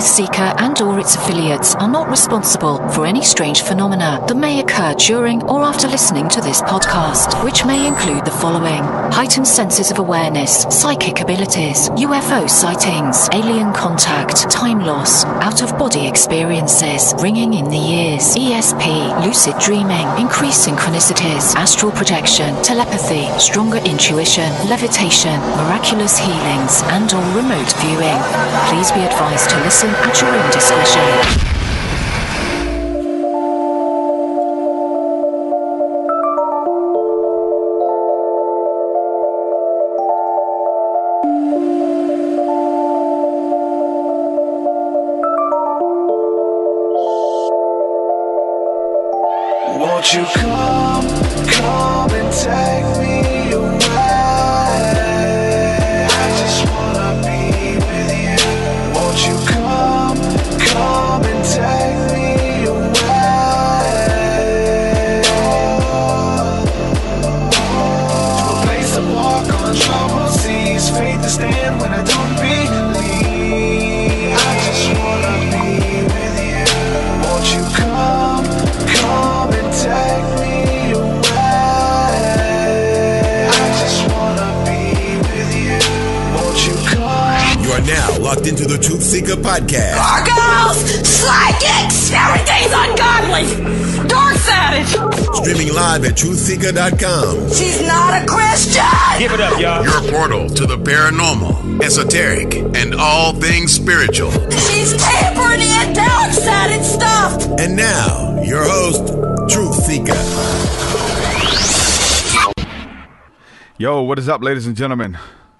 TruthSeekah and or its affiliates are not responsible for any strange phenomena that may occur during or after listening to this podcast, which may include the following: heightened senses of awareness, psychic abilities, UFO sightings, alien contact, time loss, out-of-body experiences, ringing in the ears, ESP, lucid dreaming, increased synchronicities, astral projection, telepathy, stronger intuition, levitation, miraculous healings, and or remote viewing. Please be advised to listen at your own discretion. Won't you come and take me away? I just wanna be with you. Won't you come and take me away? To a place to walk on troubled seas, faith to stand when I don't believe. I just wanna be with you. Won't you come and take me away. I just wanna be with you. Won't you come? You are now locked into the TruthSeekah Podcast. Gargoyles! Psychics! Everything's ungodly! Dark savage! Streaming live at TruthSeekah.com. She's not a Christian! Give it up, y'all. Your portal to the paranormal, esoteric, and all things spiritual. She's tampering in dark-sided stuff! And now, your host, TruthSeekah. Yo, what is up, ladies and gentlemen?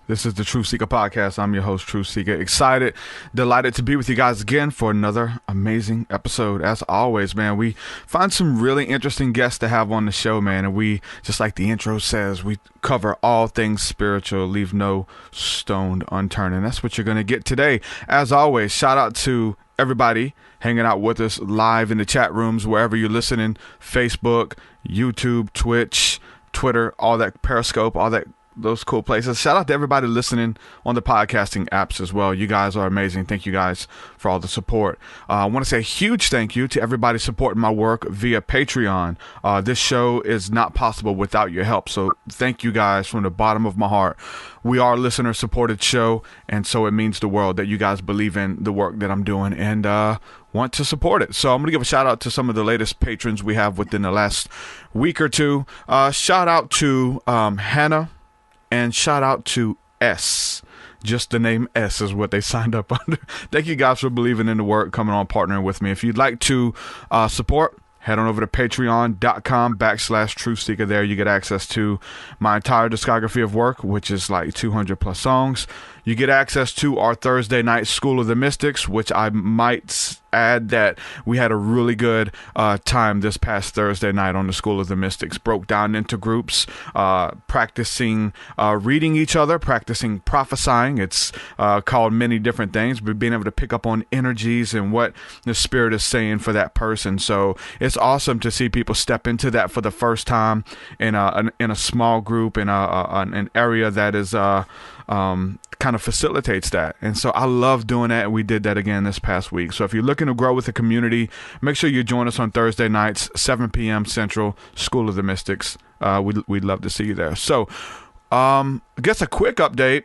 This is the TruthSeekah Podcast. I'm your host, TruthSeekah. Excited, delighted to be with you guys again for another amazing episode. As always, man, we find some really interesting guests to have on the show, man. And we, just like the intro says, we cover all things spiritual, leave no stone unturned. And that's what you're going to get today. As always, shout out to everybody hanging out with us live in the chat rooms, wherever you're listening, Facebook, YouTube, Twitch, Twitter, all that, Periscope, all that, those cool places. Shout out to everybody listening on the podcasting apps as well. You guys are amazing. Thank you guys for all the support. I want to say a huge thank you to everybody supporting my work via Patreon. This show is not possible without your help. So thank you guys from the bottom of my heart. We are a listener supported show, and so it means the world that you guys believe in the work that I'm doing and want to support it. So I'm going to give a shout out to some of the latest patrons we have within the last week or two. Shout out to Hannah. And shout out to S. Just the name S is what they signed up under. Thank you guys for believing in the work, coming on, partnering with me. If you'd like to support, head on over to patreon.com/TruthSeekah. There you get access to my entire discography of work, which is like 200 plus songs. You get access to our Thursday night School of the Mystics, which I might add that we had a really good time this past Thursday night on the School of the Mystics. Broke down into groups, practicing reading each other, practicing prophesying. It's called many different things, but being able to pick up on energies and what the spirit is saying for that person. So it's awesome to see people step into that for the first time in a small group, in an area that is kind of facilitates that. And so I love doing that, and we did that again this past week. So if you're looking to grow with the community, make sure you join us on Thursday nights, 7 p.m. Central, School of the Mystics. We'd love to see you there. So I guess a quick update.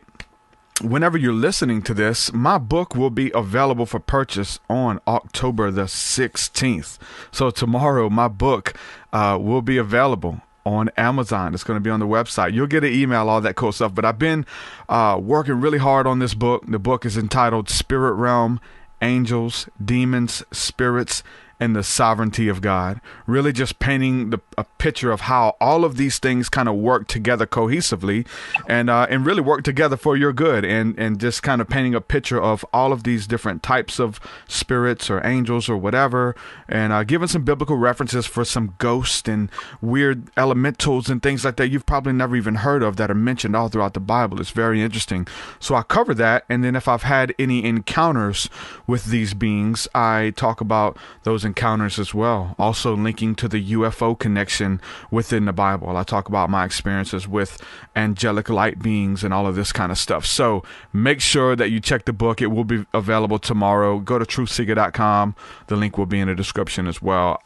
Whenever you're listening to this, my book will be available for purchase on October the 16th. So tomorrow, my book will be available on Amazon. It's going to be on the website. You'll get an email, all that cool stuff. But I've been working really hard on this book. The book is entitled Spirit Realm, Angels, Demons, Spirits, and the Sovereignty of God. Really just painting a picture of how all of these things kind of work together cohesively and really work together for your good, and just kind of painting a picture of all of these different types of spirits or angels or whatever, and giving some biblical references for some ghosts and weird elementals and things like that you've probably never even heard of that are mentioned all throughout the Bible. It's very interesting. So I cover that, and then if I've had any encounters with these beings, I talk about those encounters as well. Also linking to the UFO connection within the Bible. I talk about my experiences with angelic light beings and all of this kind of stuff. So make sure that you check the book. It will be available tomorrow. Go to TruthSeekah.com. The link will be in the description as well.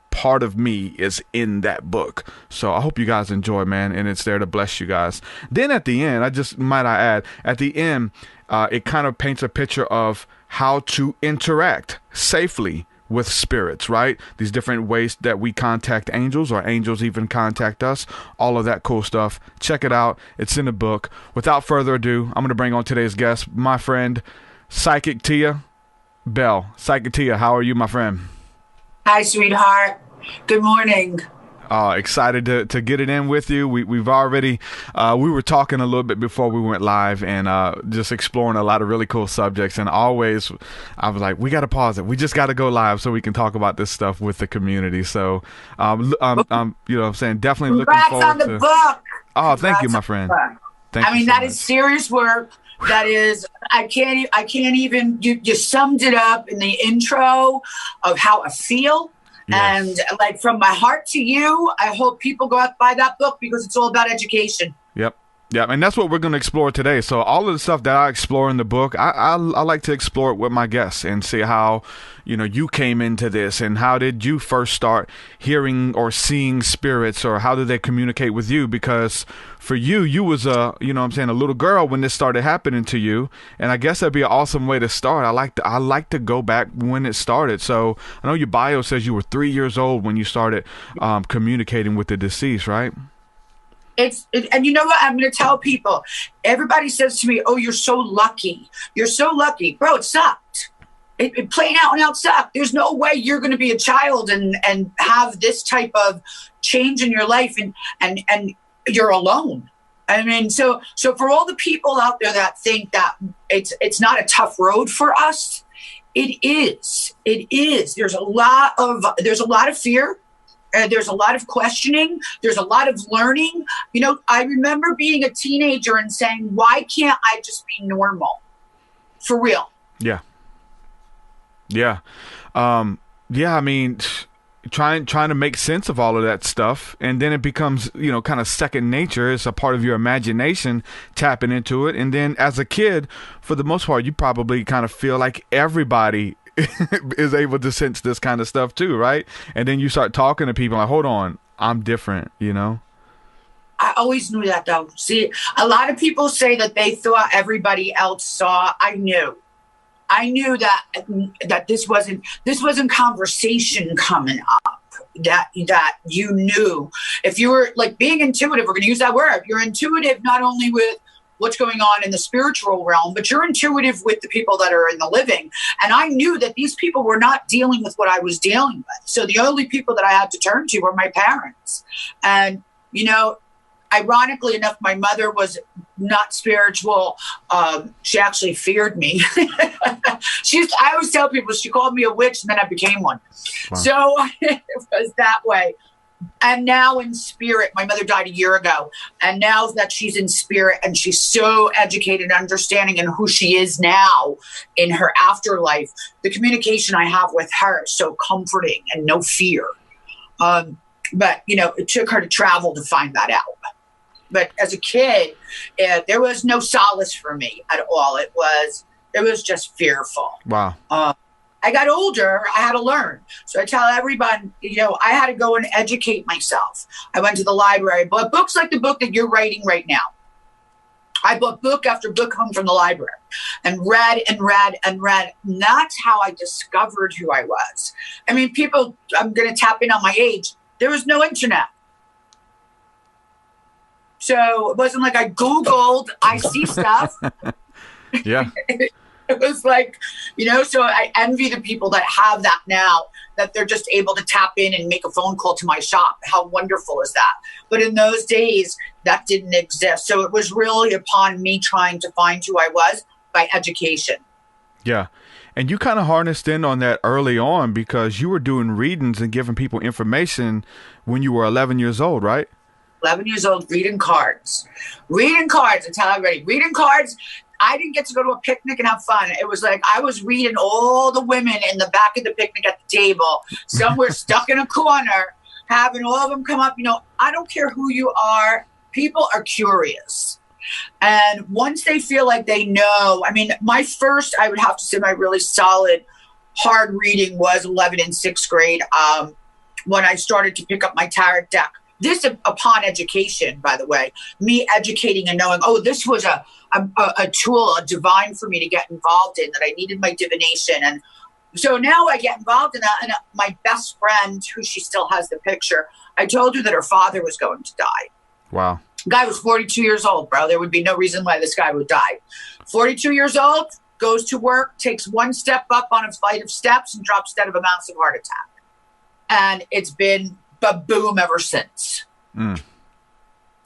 Part of me is in that book. So I hope you guys enjoy, man. And it's there to bless you guys. Then at the end, I add, at the end, it kind of paints a picture of how to interact safely with spirits, right? These different ways that we contact angels, or angels even contact us, all of that cool stuff. Check it out. It's in the book. Without further ado, I'm going to bring on today's guest, my friend, Psychic Tia Belle. Psychic Tia, how are you, my friend? Hi, sweetheart. Good morning. Excited to get it in with you. We've already, we were talking a little bit before we went live, and just exploring a lot of really cool subjects. And always, I was like, we got to pause it. We just got to go live so we can talk about this stuff with the community. So, you know what I'm saying? Definitely looking forward on the to. book. Oh, thank you, my friend. Thank you so that much. is serious work. That is, I can't even, you summed it up in the intro of how I feel. Yes. And like, from my heart to you, I hope people go out and buy that book, because it's all about education. Yep. Yeah, and that's what we're going to explore today. So all of the stuff that I explore in the book, I like to explore it with my guests and see how, you came into this, and how did you first start hearing or seeing spirits, or how did they communicate with you? Because for you was a little girl when this started happening to you, and I guess that'd be an awesome way to start. I like to go back when it started. So I know your bio says you were 3 years old when you started communicating with the deceased, right? And you know what? I'm going to tell people. Everybody says to me, "Oh, you're so lucky. You're so lucky." Bro, it sucked. It plain out and out sucked. There's no way you're going to be a child and have this type of change in your life and you're alone. I mean, so for all the people out there that think that it's not a tough road for us, it is. It is. There's a lot of fear. There's a lot of questioning. There's a lot of learning. I remember being a teenager and saying, why can't I just be normal? For real. Yeah. Yeah. I mean, trying to make sense of all of that stuff. And then it becomes, kind of second nature. It's a part of your imagination, tapping into it. And then as a kid, for the most part, you probably kind of feel like everybody is able to sense this kind of stuff too, right? And then you start talking to people like, hold on, I'm different, I always knew that, though. See, a lot of people say that they thought everybody else saw. I knew that this wasn't conversation coming up. That you knew. If you were like being intuitive, we're going to use that word. You're intuitive not only with what's going on in the spiritual realm, but you're intuitive with the people that are in the living. And I knew that these people were not dealing with what I was dealing with. So the only people that I had to turn to were my parents. And, ironically enough, my mother was not spiritual. She actually feared me. I always tell people she called me a witch, and then I became one. Wow. So it was that way. And now in spirit, my mother died a year ago. And now that she's in spirit and she's so educated and understanding in who she is now in her afterlife, the communication I have with her is so comforting and no fear. But, it took her to travel to find that out. But as a kid, there was no solace for me at all. It was just fearful. Wow. I got older, I had to learn. So I tell everyone, I had to go and educate myself. I went to the library, bought books like the book that you're writing right now. I bought book after book home from the library and read and read and read. And that's how I discovered who I was. I mean, people, I'm going to tap in on my age. There was no internet. So it wasn't like I Googled, I see stuff. Yeah. It was like, so I envy the people that have that now, that they're just able to tap in and make a phone call to my shop. How wonderful is that? But in those days, that didn't exist. So it was really upon me trying to find who I was by education. Yeah. And you kind of harnessed in on that early on, because you were doing readings and giving people information when you were 11 years old, right? 11 years old, reading cards. I tell everybody, reading cards. I didn't get to go to a picnic and have fun. It was like I was reading all the women in the back of the picnic at the table. Some were stuck in a corner, having all of them come up. I don't care who you are. People are curious. And once they feel like they know, my first, I would have to say my really solid, hard reading was 11th and 6th grade when I started to pick up my tarot deck. This upon education, by the way, me educating and knowing, this was a tool, a divine for me to get involved in, that I needed my divination. And so now I get involved in that. And my best friend, who she still has the picture, I told her that her father was going to die. Wow. Guy was 42 years old, bro. There would be no reason why this guy would die. 42 years old, goes to work, takes one step up on a flight of steps and drops dead of a massive heart attack. And it's been boom ever since.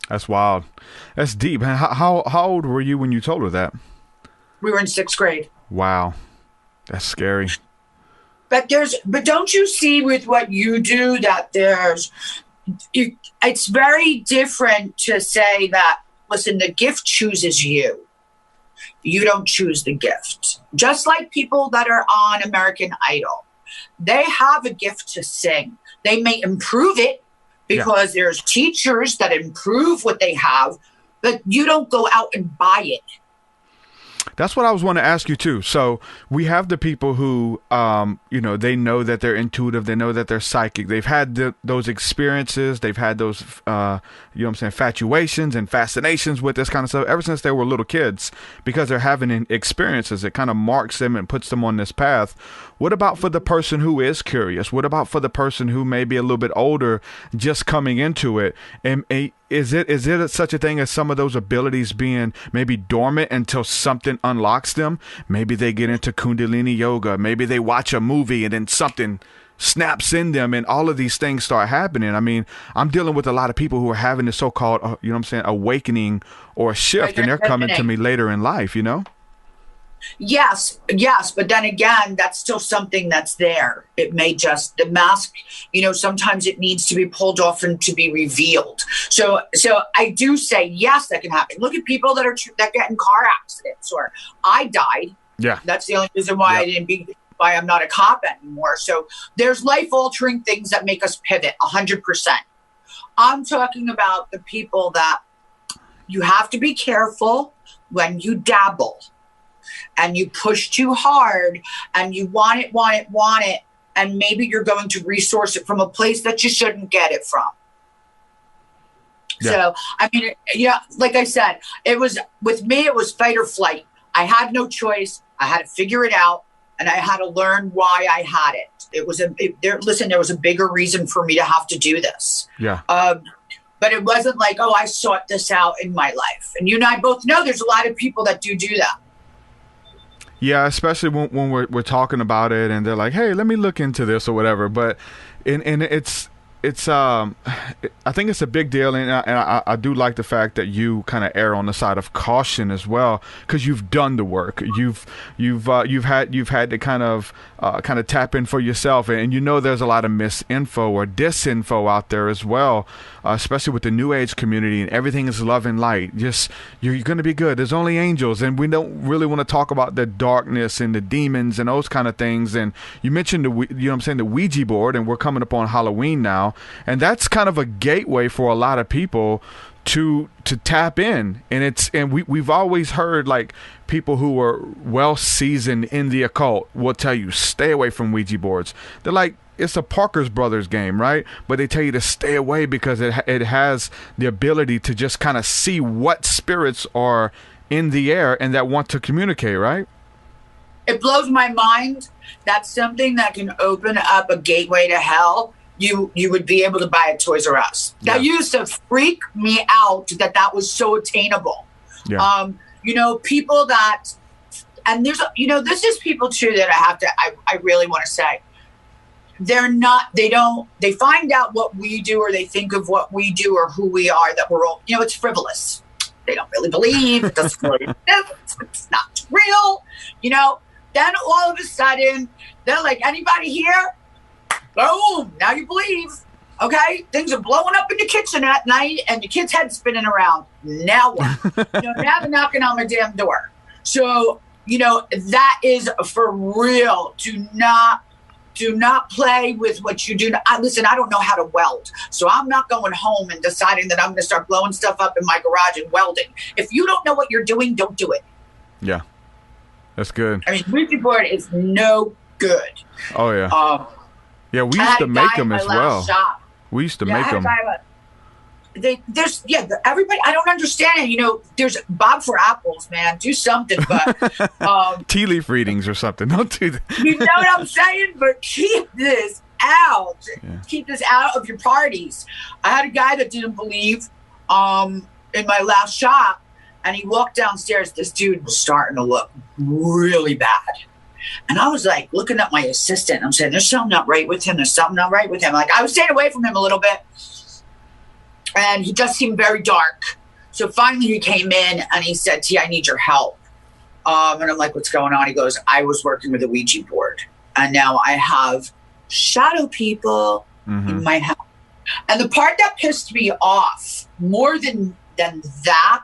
That's wild. That's deep. How old were you when you told her that? We were in 6th grade. Wow. That's scary. But don't you see with what you do that it's very different to say that, listen, the gift chooses you. You don't choose the gift. Just like people that are on American Idol, they have a gift to sing. They may improve it because there's teachers that improve what they have, but you don't go out and buy it. That's what I was wanting to ask you too. So we have the people who, they know that they're intuitive. They know that they're psychic. They've had those experiences. They've had those, infatuations and fascinations with this kind of stuff ever since they were little kids, because they're having experiences. It kind of marks them and puts them on this path. What about for the person who is curious? What about for the person who may be a little bit older, just coming into it? And is it such a thing as some of those abilities being maybe dormant until something unlocks them? Maybe they get into Kundalini yoga. Maybe they watch a movie and then something snaps in them and all of these things start happening. I'm dealing with a lot of people who are having this so-called, awakening or a shift, and they're coming to me later in life, Yes. But then again, that's still something that's there. It may just, the mask, sometimes it needs to be pulled off and to be revealed. So I do say, yes, that can happen. Look at people that get in car accidents, or I died. Yeah. That's the only reason why why I'm not a cop anymore. So there's life altering things that make us pivot 100%. I'm talking about the people that you have to be careful when you dabble. And you push too hard and you want it. And maybe you're going to resource it from a place that you shouldn't get it from. Yeah. So, like I said, with me, it was fight or flight. I had no choice. I had to figure it out, and I had to learn why I had it. There was a bigger reason for me to have to do this. Yeah. But it wasn't like, I sought this out in my life. And you and I both know there's a lot of people that do that. Yeah, especially when we're talking about it and they're like, hey, let me look into this or whatever. But it's I think it's a big deal, and I do like the fact that you kind of err on the side of caution as well, because you've done the work. You've had to kind of tap in for yourself, and there's a lot of misinfo or disinfo out there as well, especially with the New Age community, and everything is love and light. Just you're going to be good. There's only angels, and we don't really want to talk about the darkness and the demons and those kind of things. And you mentioned the Ouija board, and we're coming up on Halloween now. And that's kind of a gateway for a lot of people to tap in. And we've always heard, like, people who are well seasoned in the occult will tell you, stay away from Ouija boards. They're like, it's a Parker's Brothers game, right? But they tell you to stay away because it has the ability to just kind of see what spirits are in the air and that want to communicate, right? It blows my mind. That's something that can open up a gateway to hell. You would be able to buy at Toys R Us. That used to freak me out that was so attainable. Yeah. People that, and there's, this is people too that I really want to say, they find out what we do, or they think of what we do or who we are, that we're all, it's frivolous. They don't really believe, it doesn't really exist, it's not real, then all of a sudden they're like, anybody here? Boom, now you believe. Okay, things are blowing up in the kitchen at night and your kid's head spinning around. Now what? Now they're knocking on my damn door. So, that is for real. Do not play with what you do. Listen, I don't know how to weld, so I'm not going home and deciding that I'm going to start blowing stuff up in my garage and welding. If you don't know what you're doing, don't do it. Yeah, that's good. I mean, Ouija board is no good. Oh, yeah. Yeah, we used to make them as well. Shop. We used to make them. Everybody, I don't understand it. There's Bob for apples, man. Do something, but tea leaf readings or something. Don't do that. You know what I'm saying? But keep this out. Yeah. Keep this out of your parties. I had a guy that didn't believe in my last shop, and he walked downstairs. This dude was starting to look really bad. And I was like looking at my assistant. I'm saying, there's something not right with him. There's something not right with him. Like, I was staying away from him a little bit. And he just seemed very dark. So finally he came in and he said, T, I need your help. And I'm like, what's going on? He goes, I was working with a Ouija board. And now I have shadow people in my house. And the part that pissed me off more than that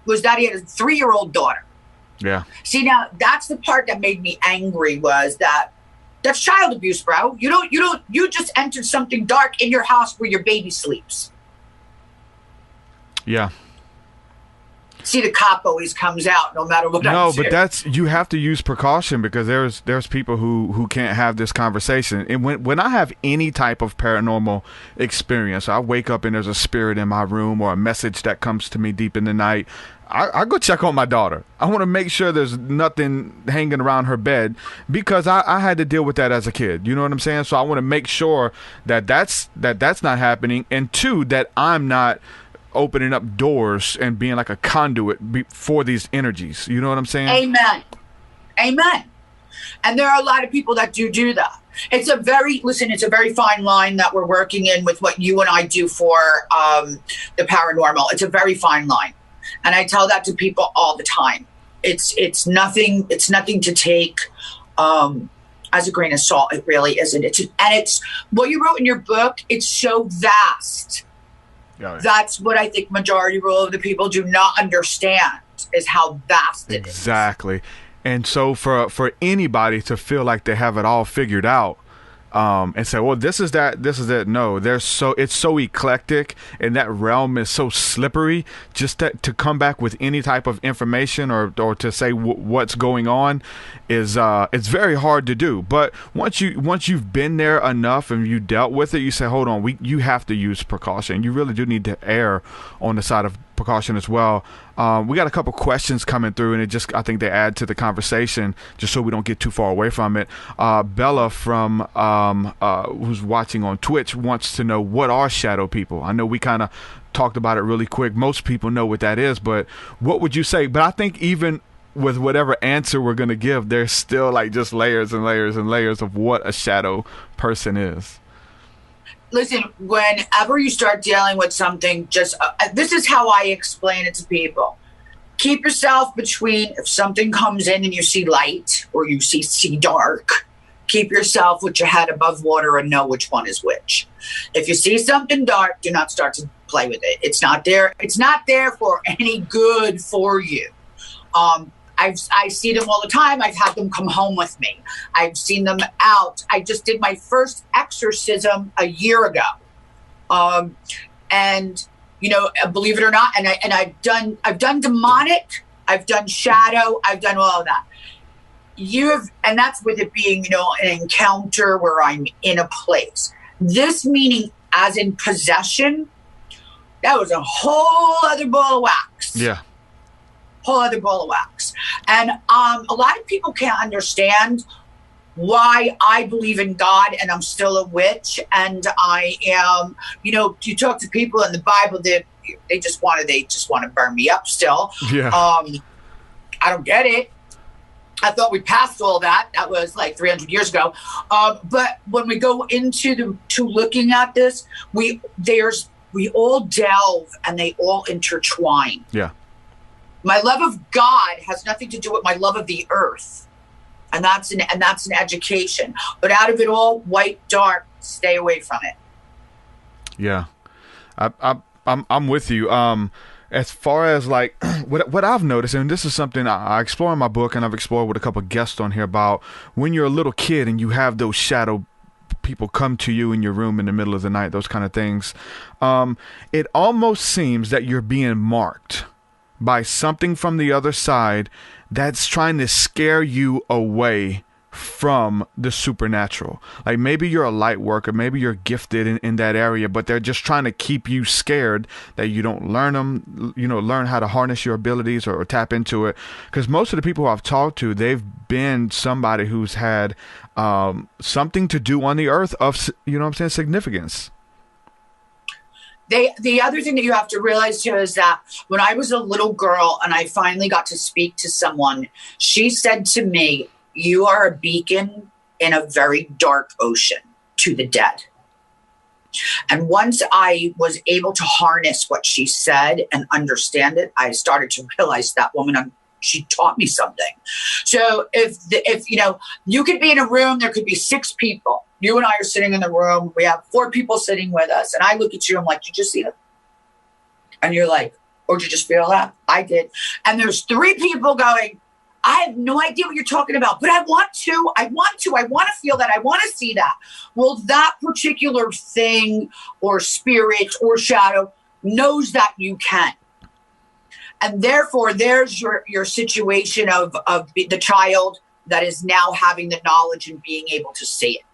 was that he had a 3-year-old daughter. Yeah. See, now that's the part that made me angry, was that's child abuse, bro. You just entered something dark in your house where your baby sleeps. Yeah. See, the cop always comes out no matter what. No, but you have to use precaution, because there's people who can't have this conversation. And when I have any type of paranormal experience, I wake up and there's a spirit in my room or a message that comes to me deep in the night, I go check on my daughter. I want to make sure there's nothing hanging around her bed, because I had to deal with that as a kid. You know what I'm saying? So I want to make sure that's not happening, and 2, that I'm not opening up doors and being like a conduit for these energies. You know what I'm saying? Amen. And there are a lot of people that do that. It's a very fine line that we're working in with what you and I do for the paranormal. It's a very fine line. And I tell that to people all the time. It's nothing to take as a grain of salt. It really isn't. It's what you wrote in your book. It's so vast. Yeah. That's what I think majority rule of the people do not understand, is how vast it is. Exactly. And so for anybody to feel like they have it all figured out, and say, well, this is it. No, it's so eclectic, and that realm is so slippery. Just to come back with any type of information or to say what's going on is it's very hard to do. But once you've been there enough and you dealt with it, you say, hold on, you have to use precaution. You really do need to err on the side of precaution as well. We got a couple questions coming through, and I think they add to the conversation, just so we don't get too far away from it. Bella from who's watching on Twitch wants to know, what are shadow people? I know we kind of talked about it really quick. Most people know what that is, but what would you say? But I think even with whatever answer we're going to give, there's still like just layers and layers and layers of what a shadow person is. Listen, whenever you start dealing with something, just this is how I explain it to people. Keep yourself between, if something comes in and you see light or you see dark, keep yourself with your head above water and know which one is which. If you see something dark, do not start to play with it. It's not there. It's not there for any good for you. I see them all the time. I've had them come home with me. I've seen them out. I just did my first exorcism a year ago. And believe it or not, and I've done demonic, I've done shadow, I've done all of that. And that's with it being, an encounter where I'm in a place. This meaning as in possession, that was a whole other ball of wax. Yeah. Whole other ball of wax. And a lot of people can't understand why I believe in God and I'm still a witch. And I am, you talk to people in the Bible that they just want to burn me up still. Yeah. I don't get it. I thought we passed all that. That was like 300 years ago. But when we go into looking at this, we all delve and they all intertwine. Yeah. My love of God has nothing to do with my love of the earth. And that's an education. But out of it all, white, dark, stay away from it. Yeah. I'm with you. as far as like what I've noticed, and this is something I explore in my book, and I've explored with a couple of guests on here, about when you're a little kid and you have those shadow people come to you in your room in the middle of the night, those kind of things. It almost seems that you're being marked by something from the other side that's trying to scare you away from the supernatural. Like maybe you're a light worker, maybe you're gifted in that area, but they're just trying to keep you scared that you don't learn how to harness your abilities or tap into it. Because most of the people who I've talked to, they've been somebody who's had something to do on the earth of, significance. The other thing that you have to realize too is that when I was a little girl and I finally got to speak to someone, she said to me, "You are a beacon in a very dark ocean to the dead." And once I was able to harness what she said and understand it, I started to realize that woman, she taught me something. So if you could be in a room, there could be 6 people. You and I are sitting in the room. We have 4 people sitting with us. And I look at you, I'm like, "Did you see that?" And you're like, "Or did you just feel that?" I did. And there's 3 people going, "I have no idea what you're talking about, but I want to feel that. I want to see that." Well, that particular thing or spirit or shadow knows that you can. And therefore, there's your situation of the child that is now having the knowledge and being able to see it.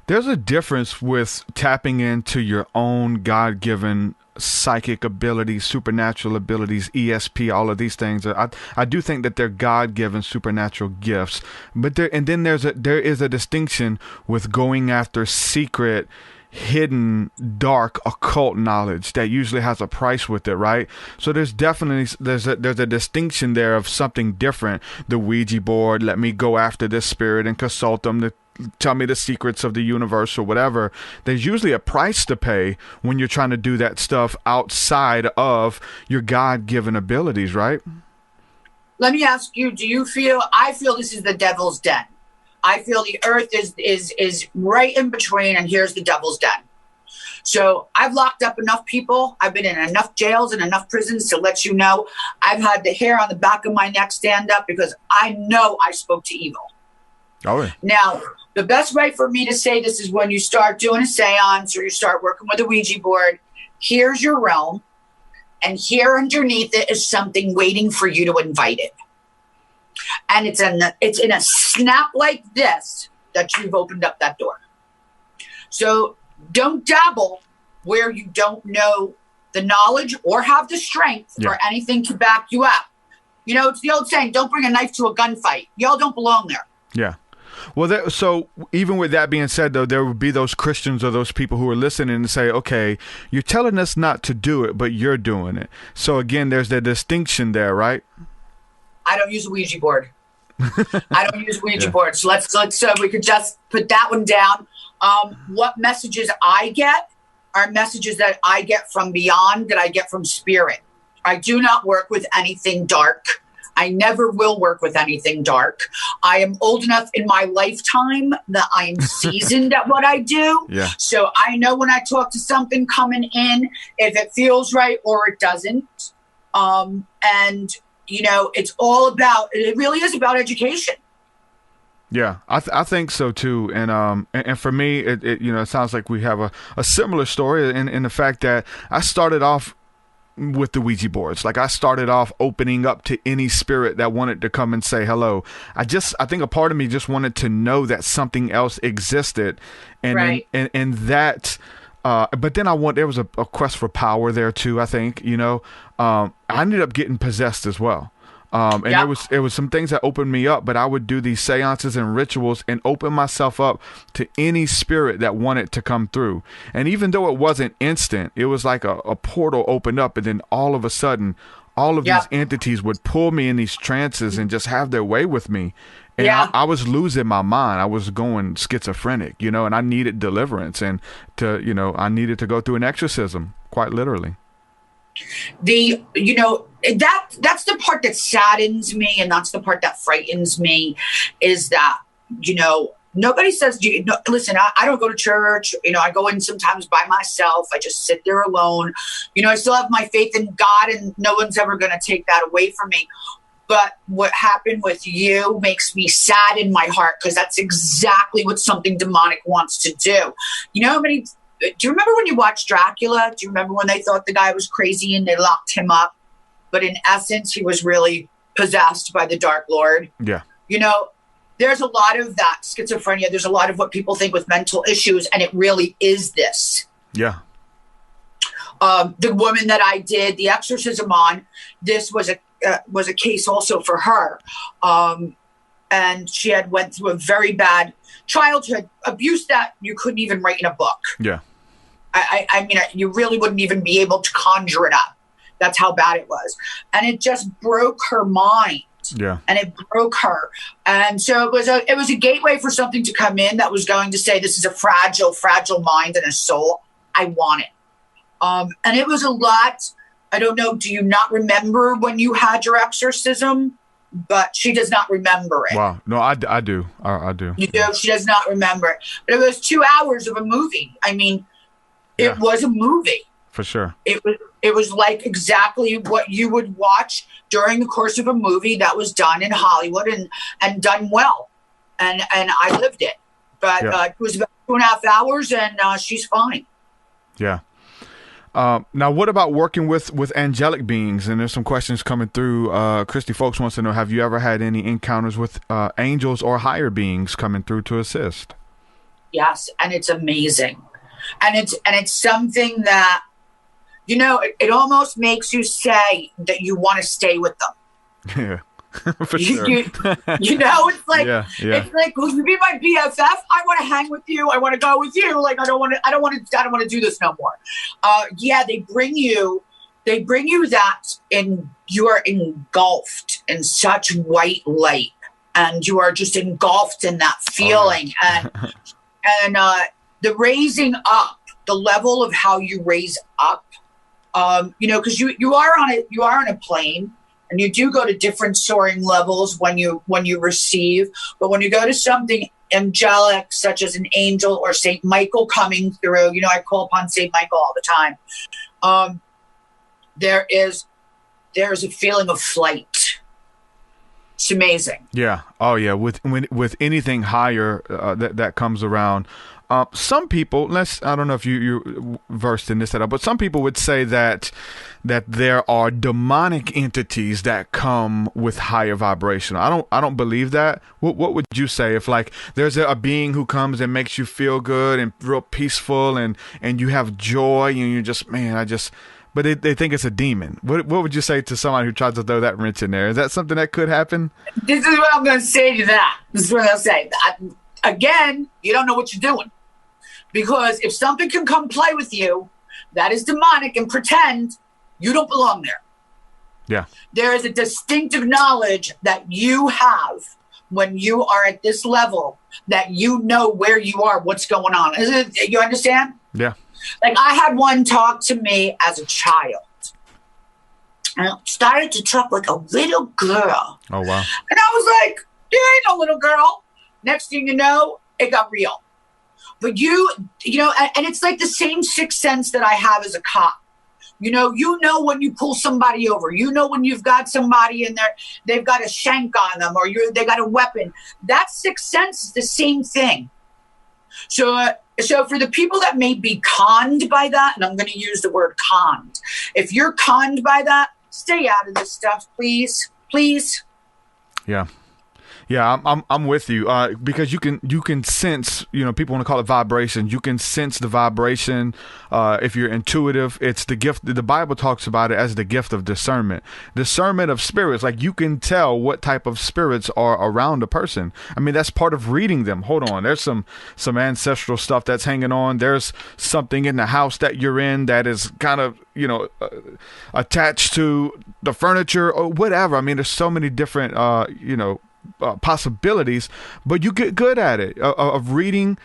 There's a difference with tapping into your own God-given psychic abilities, supernatural abilities, ESP, all of these things. I do think that they're God-given supernatural gifts, but there is a distinction with going after secret, hidden, dark, occult knowledge that usually has a price with it, right? So there's a distinction there of something different. The Ouija board, let me go after this spirit and consult them to tell me the secrets of the universe or whatever. There's usually a price to pay when you're trying to do that stuff outside of your God-given abilities, right? Let me ask you, I feel this is the devil's den. I feel the earth is right in between, and here's the devil's den. So I've locked up enough people. I've been in enough jails and enough prisons to let you know I've had the hair on the back of my neck stand up because I know I spoke to evil. Oh, yeah. Now, the best way for me to say this is when you start doing a seance or you start working with a Ouija board, here's your realm, and here underneath it is something waiting for you to invite it. And it's in a snap like this that you've opened up that door. So don't dabble where you don't know the knowledge or have the strength or anything to back you up. It's the old saying, don't bring a knife to a gunfight. Y'all don't belong there. Yeah. Well, so even with that being said, though, there would be those Christians or those people who are listening and say, okay, you're telling us not to do it, but you're doing it. So again, there's that distinction there, right? I don't use a Ouija board. I don't use Ouija boards. So we could just put that one down. What messages I get are messages that I get from beyond, that I get from spirit. I do not work with anything dark. I never will work with anything dark. I am old enough in my lifetime that I am seasoned at what I do. Yeah. So I know when I talk to something coming in, if it feels right or it doesn't. It really is about education. Yeah, I think so too. And for me, it sounds like we have a similar story in the fact that I started off with the Ouija boards. Like I started off opening up to any spirit that wanted to come and say hello. I think a part of me just wanted to know that something else existed. And right. and that but then there was a quest for power there too, I think, I ended up getting possessed as well. And it was some things that opened me up, but I would do these seances and rituals and open myself up to any spirit that wanted to come through. And even though it wasn't instant, it was like a portal opened up, and then all of a sudden, all of these entities would pull me in these trances and just have their way with me. And I was losing my mind. I was going schizophrenic, and I needed deliverance, and I needed to go through an exorcism, quite literally. That's the part that saddens me, and that's the part that frightens me, is that Nobody says, listen, I don't go to church. I go in sometimes by myself. I just sit there alone. I still have my faith in God, and no one's ever going to take that away from me. But what happened with you makes me sad in my heart, because that's exactly what something demonic wants to do. Do you remember when you watched Dracula? Do you remember when they thought the guy was crazy and they locked him up? But in essence, he was really possessed by the Dark Lord. Yeah. There's a lot of that schizophrenia. There's a lot of what people think with mental issues, and it really is this. Yeah. The woman that I did the exorcism on, this was a case also for her. And she had went through a very bad childhood abuse that you couldn't even write in a book. Yeah. I mean, you really wouldn't even be able to conjure it up. That's how bad it was. And it just broke her mind. Yeah. And it broke her. And so it was a gateway for something to come in that was going to say, this is a fragile mind and a soul. I want it. And it was a lot. I don't know. Do you not remember when you had your exorcism? But she does not remember it. Wow. No, I do. I do. You do? She does not remember it. But it was 2 hours of a movie. I mean, it was a movie. For sure. It was like exactly what you would watch during the course of a movie that was done in Hollywood and done well. And I lived it. But it was about 2.5 hours, and she's fine. Yeah. Now, what about working with angelic beings? And there's some questions coming through. Christy Folks wants to know, have you ever had any encounters with angels or higher beings coming through to assist? Yes, and it's amazing. And it's something that, it almost makes you say that you want to stay with them. Yeah. For sure. It's like, it's like, will you be my BFF? I want to hang with you. I want to go with you. Like, I don't want to do this no more. They bring you that, and you are engulfed in such white light, and you are just engulfed in that feeling. And the raising up, the level of how you raise up, because you are on a plane. And you do go to different soaring levels when you receive. But when you go to something angelic, such as an angel or St. Michael coming through, I call upon St. Michael all the time. There is a feeling of flight. It's amazing. Yeah. Oh, yeah. With anything higher that comes around. Some people, I don't know if you're versed in this at all, but some people would say that there are demonic entities that come with higher vibration. I don't believe that. What would you say if, like, there's a being who comes and makes you feel good and real peaceful and you have joy and you're just, but they think it's a demon. What would you say to someone who tries to throw that wrench in there? Is that something that could happen? This is what I'm going to say to that. This is what I'll say. Again, you don't know what you're doing. Because if something can come play with you that is demonic and pretend, you don't belong there. Yeah. There is a distinctive knowledge that you have when you are at this level, that you know where you are, what's going on. You understand? Yeah. Like, I had one talk to me as a child. And it started to talk like a little girl. Oh, wow. And I was like, there ain't no little girl. Next thing you know, it got real. But and it's like the same sixth sense that I have as a cop. You know when you pull somebody over. You know when you've got somebody in there, they've got a shank on them, or they got a weapon. That sixth sense is the same thing. So for the people that may be conned by that, and I'm going to use the word conned. If you're conned by that, stay out of this stuff, please. Please. Yeah. Yeah, I'm with you because you can sense, people want to call it vibration. You can sense the vibration if you're intuitive. It's the gift. The Bible talks about it as the gift of discernment of spirits. Like, you can tell what type of spirits are around a person. I mean, that's part of reading them. Hold on, there's some ancestral stuff that's hanging on. There's something in the house that you're in that is kind of attached to the furniture or whatever. I mean, there's so many different possibilities, but you get good at it of reading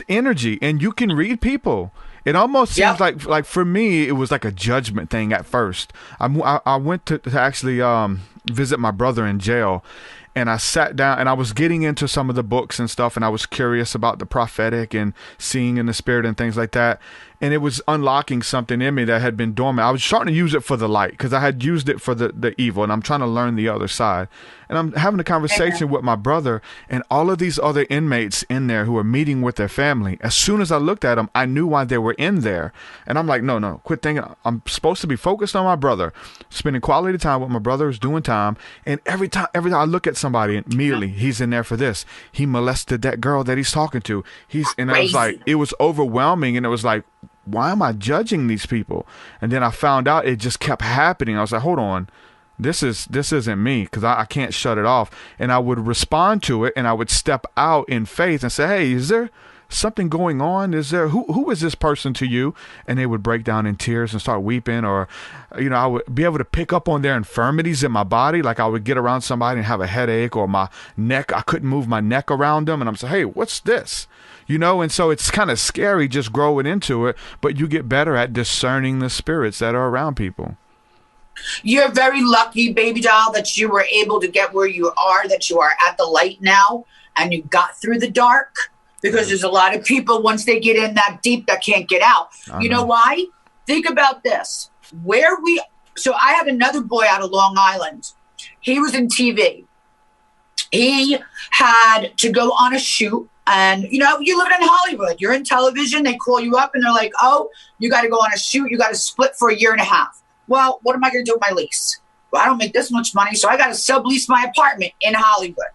energy, and you can read people. It almost seems like for me, it was like a judgment thing at first. I went to actually visit my brother in jail, and I sat down and I was getting into some of the books and stuff, and I was curious about the prophetic and seeing in the spirit and things like that. And it was unlocking something in me that had been dormant. I was starting to use it for the light because I had used it for the evil, and I'm trying to learn the other side. And I'm having a conversation with my brother and all of these other inmates in there who are meeting with their family. As soon as I looked at them, I knew why they were in there. And I'm like, no, quit thinking. I'm supposed to be focused on my brother, spending quality time with my brother who's doing time. And every time I look at somebody, immediately he's in there for this. He molested that girl that he's talking to. And I was like, it was overwhelming. And it was like, why am I judging these people? And then I found out it just kept happening. I was like, hold on. This isn't me, because I can't shut it off. And I would respond to it, and I would step out in faith and say, hey, is there something going on? Is there who is this person to you? And they would break down in tears and start weeping, or I would be able to pick up on their infirmities in my body. Like I would get around somebody and have a headache, or my neck, I couldn't move my neck around them, and I'm saying, hey, what's this? And so it's kind of scary just growing into it, but you get better at discerning the spirits that are around people. You're very lucky, baby doll, that you were able to get where you are, that you are at the light now, and you got through the dark, because there's a lot of people, once they get in that deep, that can't get out. You know why? Think about this. So I had another boy out of Long Island. He was in TV. He had to go on a shoot. And, you live in Hollywood. You're in television. They call you up and they're like, oh, you got to go on a shoot. You got to split for 1.5 years. Well, what am I going to do with my lease? Well, I don't make this much money, so I got to sublease my apartment in Hollywood.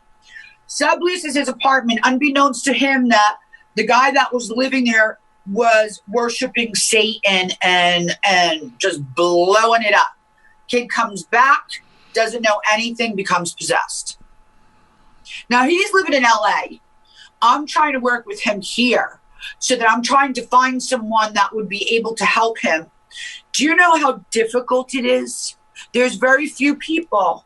Subleases his apartment, unbeknownst to him that the guy that was living there was worshiping Satan and just blowing it up. Kid comes back, doesn't know anything, becomes possessed. Now, he's living in LA. I'm trying to work with him here so that I'm trying to find someone that would be able to help him. Do you know how difficult it is? There's very few people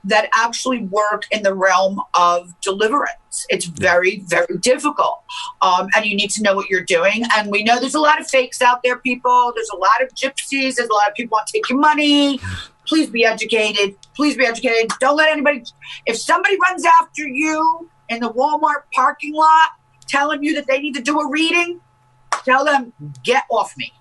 that actually work in the realm of deliverance. It's very, very difficult. And you need to know what you're doing. And we know there's a lot of fakes out there, people. There's a lot of gypsies. There's a lot of people want to take your money. Please be educated. Please be educated. Don't let anybody, if somebody runs after you in the Walmart parking lot telling you that they need to do a reading, tell them, get off me.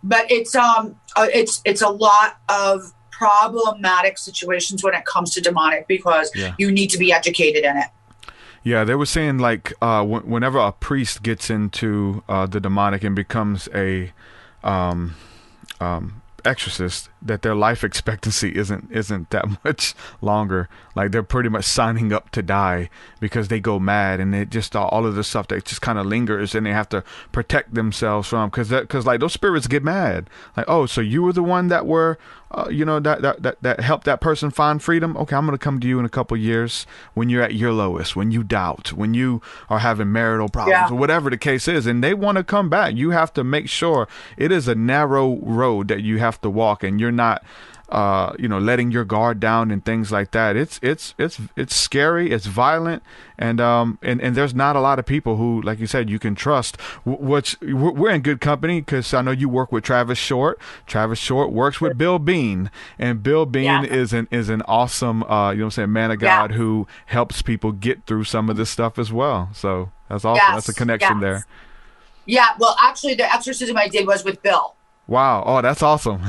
But it's a lot of problematic situations when it comes to demonic, because you need to be educated in it. Yeah, they were saying like whenever a priest gets into the demonic and becomes a exorcist, that their life expectancy isn't that much longer. Like they're pretty much signing up to die because they go mad, and it just all of this stuff that just kind of lingers, and they have to protect themselves from, because like those spirits get mad. Like, oh, so you were the one that were that helped that person find freedom. Okay, I'm going to come to you in a couple years when you're at your lowest, when you doubt, when you are having marital problems, or whatever the case is, and they want to come back. You have to make sure it is a narrow road that you have to walk, and you're not letting your guard down and things like that. It's scary, it's violent, and there's not a lot of people who, like you said, you can trust. Which we're in good company, because I know you work with Travis Short. Travis Short works with Bill Bean, and Bill Bean is an awesome man of God who helps people get through some of this stuff as well. So that's awesome. That's a connection there. Yeah, well, actually, the exorcism I did was with Bill. Wow. Oh, that's awesome.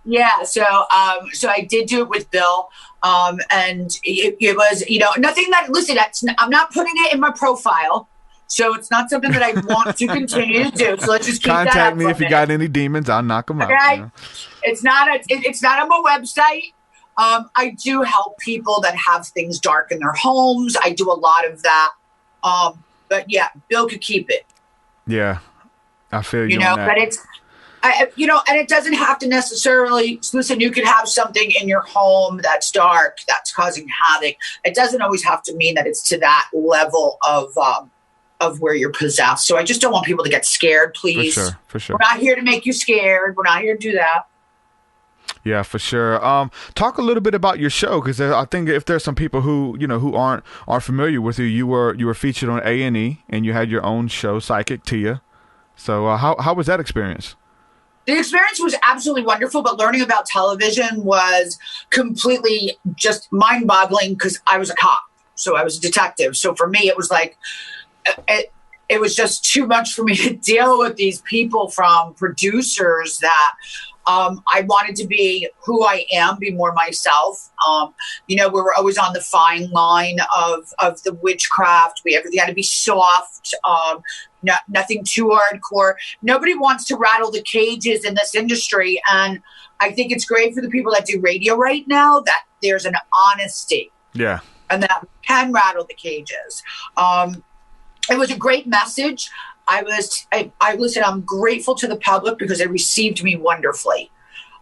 Yeah. So I did do it with Bill. And it was, nothing that, listen, I'm not putting it in my profile. So it's not something that I want to continue to do. So let's just keep that up. Contact me if you got any demons. I'll knock them out. Okay. It's not on my website. I do help people that have things dark in their homes. I do a lot of that. But yeah, Bill could keep it. Yeah. I feel you on that. But it's, and it doesn't have to necessarily, listen, you could have something in your home that's dark, that's causing havoc. It doesn't always have to mean that it's to that level of where you're possessed. So I just don't want people to get scared, please. For sure. We're not here to make you scared. We're not here to do that. Yeah, for sure. Talk a little bit about your show, because I think if there's some people who aren't familiar with you, you were featured on A&E, and you had your own show, Psychic Tia. So how was that experience? The experience was absolutely wonderful, but learning about television was completely just mind-boggling because I was a cop. So I was a detective. So for me, it was like, it was just too much for me to deal with these people from producers that I wanted to be who I am, be more myself. We were always on the fine line of the witchcraft. Everything had to be soft, nothing too hardcore. Nobody wants to rattle the cages in this industry. And I think it's great for the people that do radio right now that there's an honesty. Yeah. And that can rattle the cages. It was a great message. Listen, I'm grateful to the public because they received me wonderfully.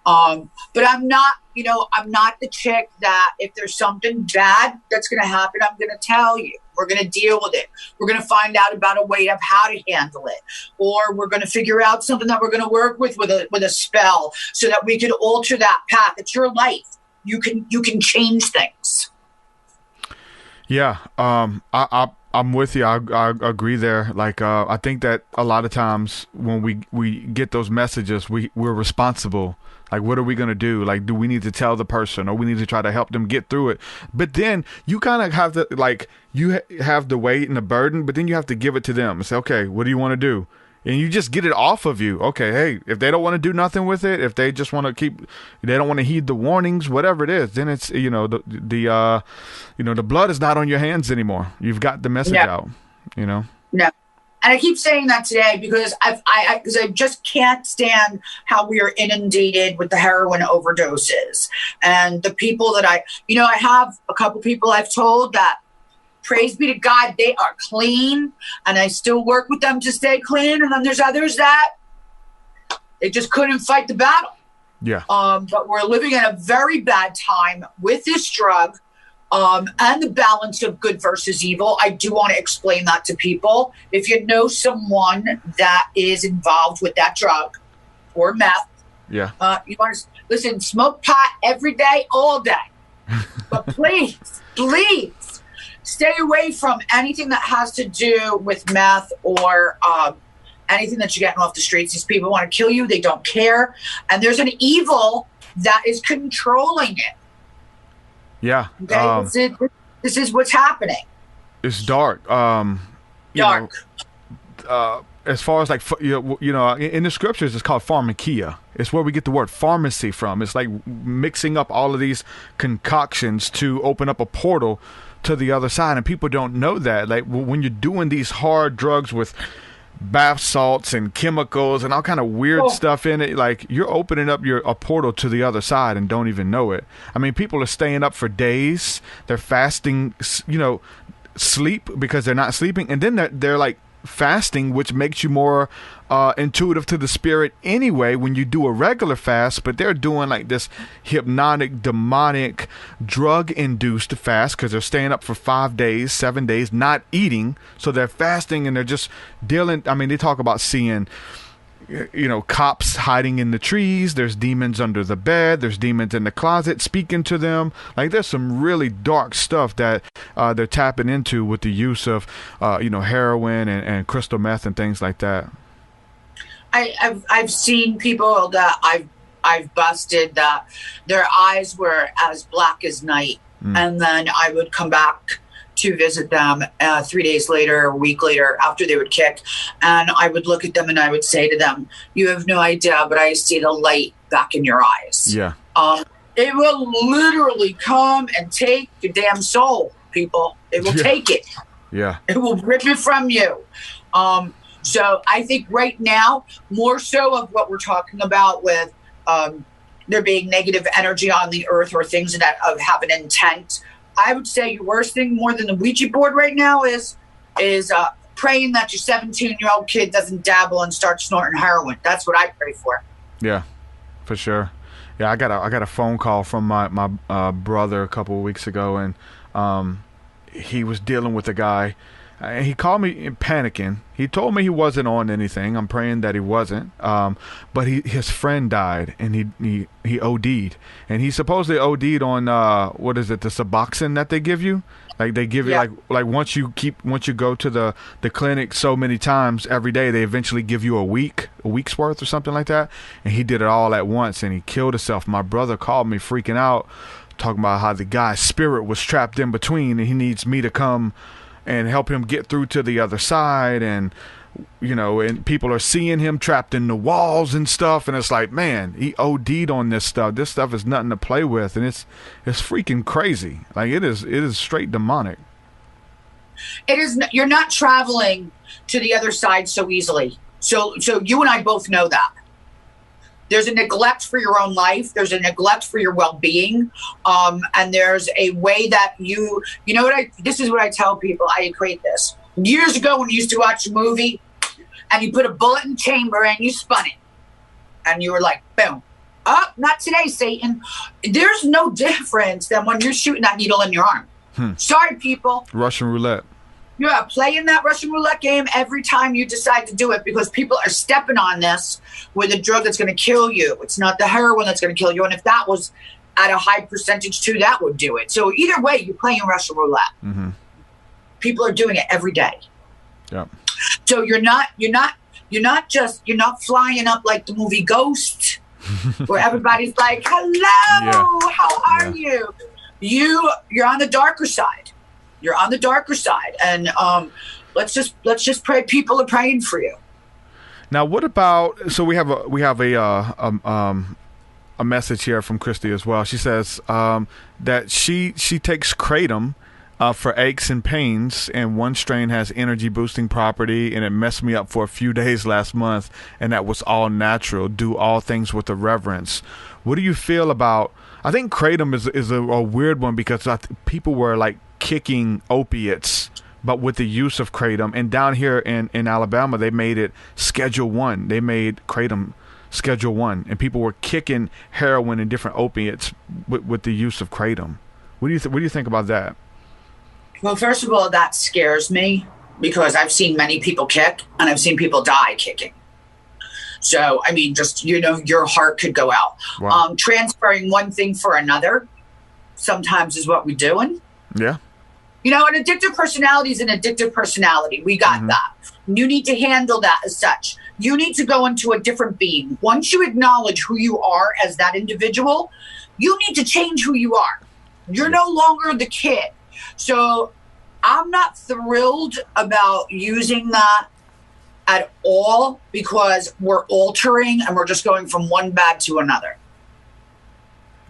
But I'm not the chick that if there's something bad that's going to happen, I'm going to tell you. We're going to deal with it. We're going to find out about a way of how to handle it. Or we're going to figure out something that we're going to work with a spell so that we can alter that path. It's your life. You can change things. Yeah. I'm with you. I agree there. Like, I think that a lot of times when we get those messages, we're responsible. Like, what are we going to do? Like, do we need to tell the person or we need to try to help them get through it? But then you kind of have to, like, you have the weight and the burden, but then you have to give it to them and say, okay, what do you want to do? And you just get it off of you. Okay, hey, if they don't want to do nothing with it, if they just want to they don't want to heed the warnings, whatever it is, then it's, the blood is not on your hands anymore. You've got the message out, No. And I keep saying that today because I just can't stand how we are inundated with the heroin overdoses. And the people that I have a couple people I've told that, praise be to God, they are clean, and I still work with them to stay clean. And then there's others that they just couldn't fight the battle. Yeah. But we're living in a very bad time with this drug, and the balance of good versus evil. I do want to explain that to people. If you know someone that is involved with that drug or meth, you want to listen, smoke pot every day, all day. But please, stay away from anything that has to do with meth or anything that you're getting off the streets. These people want to kill you. They don't care. And there's an evil that is controlling it. Yeah. Okay? This is what's happening. It's dark. Dark. As far as like, in the scriptures, it's called pharmakia. It's where we get the word pharmacy from. It's like mixing up all of these concoctions to open up a portal to the other side. And people don't know that. Like when you're doing these hard drugs with bath salts and chemicals and all kind of weird stuff in it, like you're opening up a portal to the other side and don't even know it. I mean, people are staying up for days. They're fasting, sleep because they're not sleeping. And then they're like fasting, which makes you more intuitive to the spirit anyway when you do a regular fast. But they're doing like this hypnotic, demonic, drug-induced fast because they're staying up for 5 days, 7 days, not eating. So they're fasting and they're just dealing. I mean, they talk about seeing cops hiding in the trees. There's demons under the bed. There's demons in the closet speaking to them. Like there's some really dark stuff that they're tapping into with the use of heroin and crystal meth and things like that. I've seen people that I've busted that their eyes were as black as night, and then I would come back to visit them 3 days later, a week later, after they would kick. And I would look at them and I would say to them, you have no idea, but I see the light back in your eyes. Yeah. It will literally come and take your damn soul, people. It will take it. Yeah. It will rip it from you. So I think right now, more so of what we're talking about with there being negative energy on the earth or things that have an intent, I would say your worst thing more than the Ouija board right now is praying that your 17-year-old kid doesn't dabble and start snorting heroin. That's what I pray for. Yeah, for sure. Yeah, I got a phone call from my brother a couple of weeks ago, and he was dealing with a guy, He called me panicking. He told me he wasn't on anything. I'm praying that he wasn't. But his friend died, and he OD'd. And he supposedly OD'd on what is it, the Suboxone that they give you? Like they give you like once you go to the clinic so many times every day, they eventually give you a week's worth or something like that. And he did it all at once, and he killed himself. My brother called me freaking out, talking about how the guy's spirit was trapped in between, and he needs me to come and help him get through to the other side. And and people are seeing him trapped in the walls and stuff, and it's like, man, he OD'd on this stuff. This stuff is nothing to play with, and it's freaking crazy. Like it is straight demonic. It is. You're not traveling to the other side so easily. So you and I both know that. There's a neglect for your own life. There's a neglect for your well-being. And there's a way that this is what I tell people. I equate this. Years ago when you used to watch a movie and you put a bullet in the chamber and you spun it. And you were like, boom. Oh, not today, Satan. There's no difference than when you're shooting that needle in your arm. Sorry, people. Russian roulette. Yeah, playing that Russian roulette game every time you decide to do it, because people are stepping on this with a drug that's going to kill you. It's not the heroin that's going to kill you. And if that was at a high percentage too, that would do it. So either way, you're playing Russian roulette. Mm-hmm. People are doing it every day. Yeah. So you're not flying up like the movie Ghost, where everybody's like, hello, how are you? You're on the darker side. You're on the darker side, and let's just pray. People are praying for you. Now, what about? So we have a message here from Christy as well. She says that she takes kratom for aches and pains, and one strain has energy boosting property, and it messed me up for a few days last month, and that was all natural. Do all things with a reverence. What do you feel about? I think kratom is a weird one, because people were like kicking opiates, but with the use of kratom. And down here in Alabama, they made it Schedule 1. They made kratom Schedule 1, and people were kicking heroin and different opiates with the use of kratom. What do you think about that? Well, first of all, that scares me, because I've seen many people kick, and I've seen people die kicking. So, I mean, just, your heart could go out. Wow. Transferring one thing for another sometimes is what we're doing. Yeah. An addictive personality is an addictive personality. We got that. You need to handle that as such. You need to go into a different being. Once you acknowledge who you are as that individual, you need to change who you are. You're no longer the kid. So I'm not thrilled about using that at all, because we're altering and we're just going from one bad to another.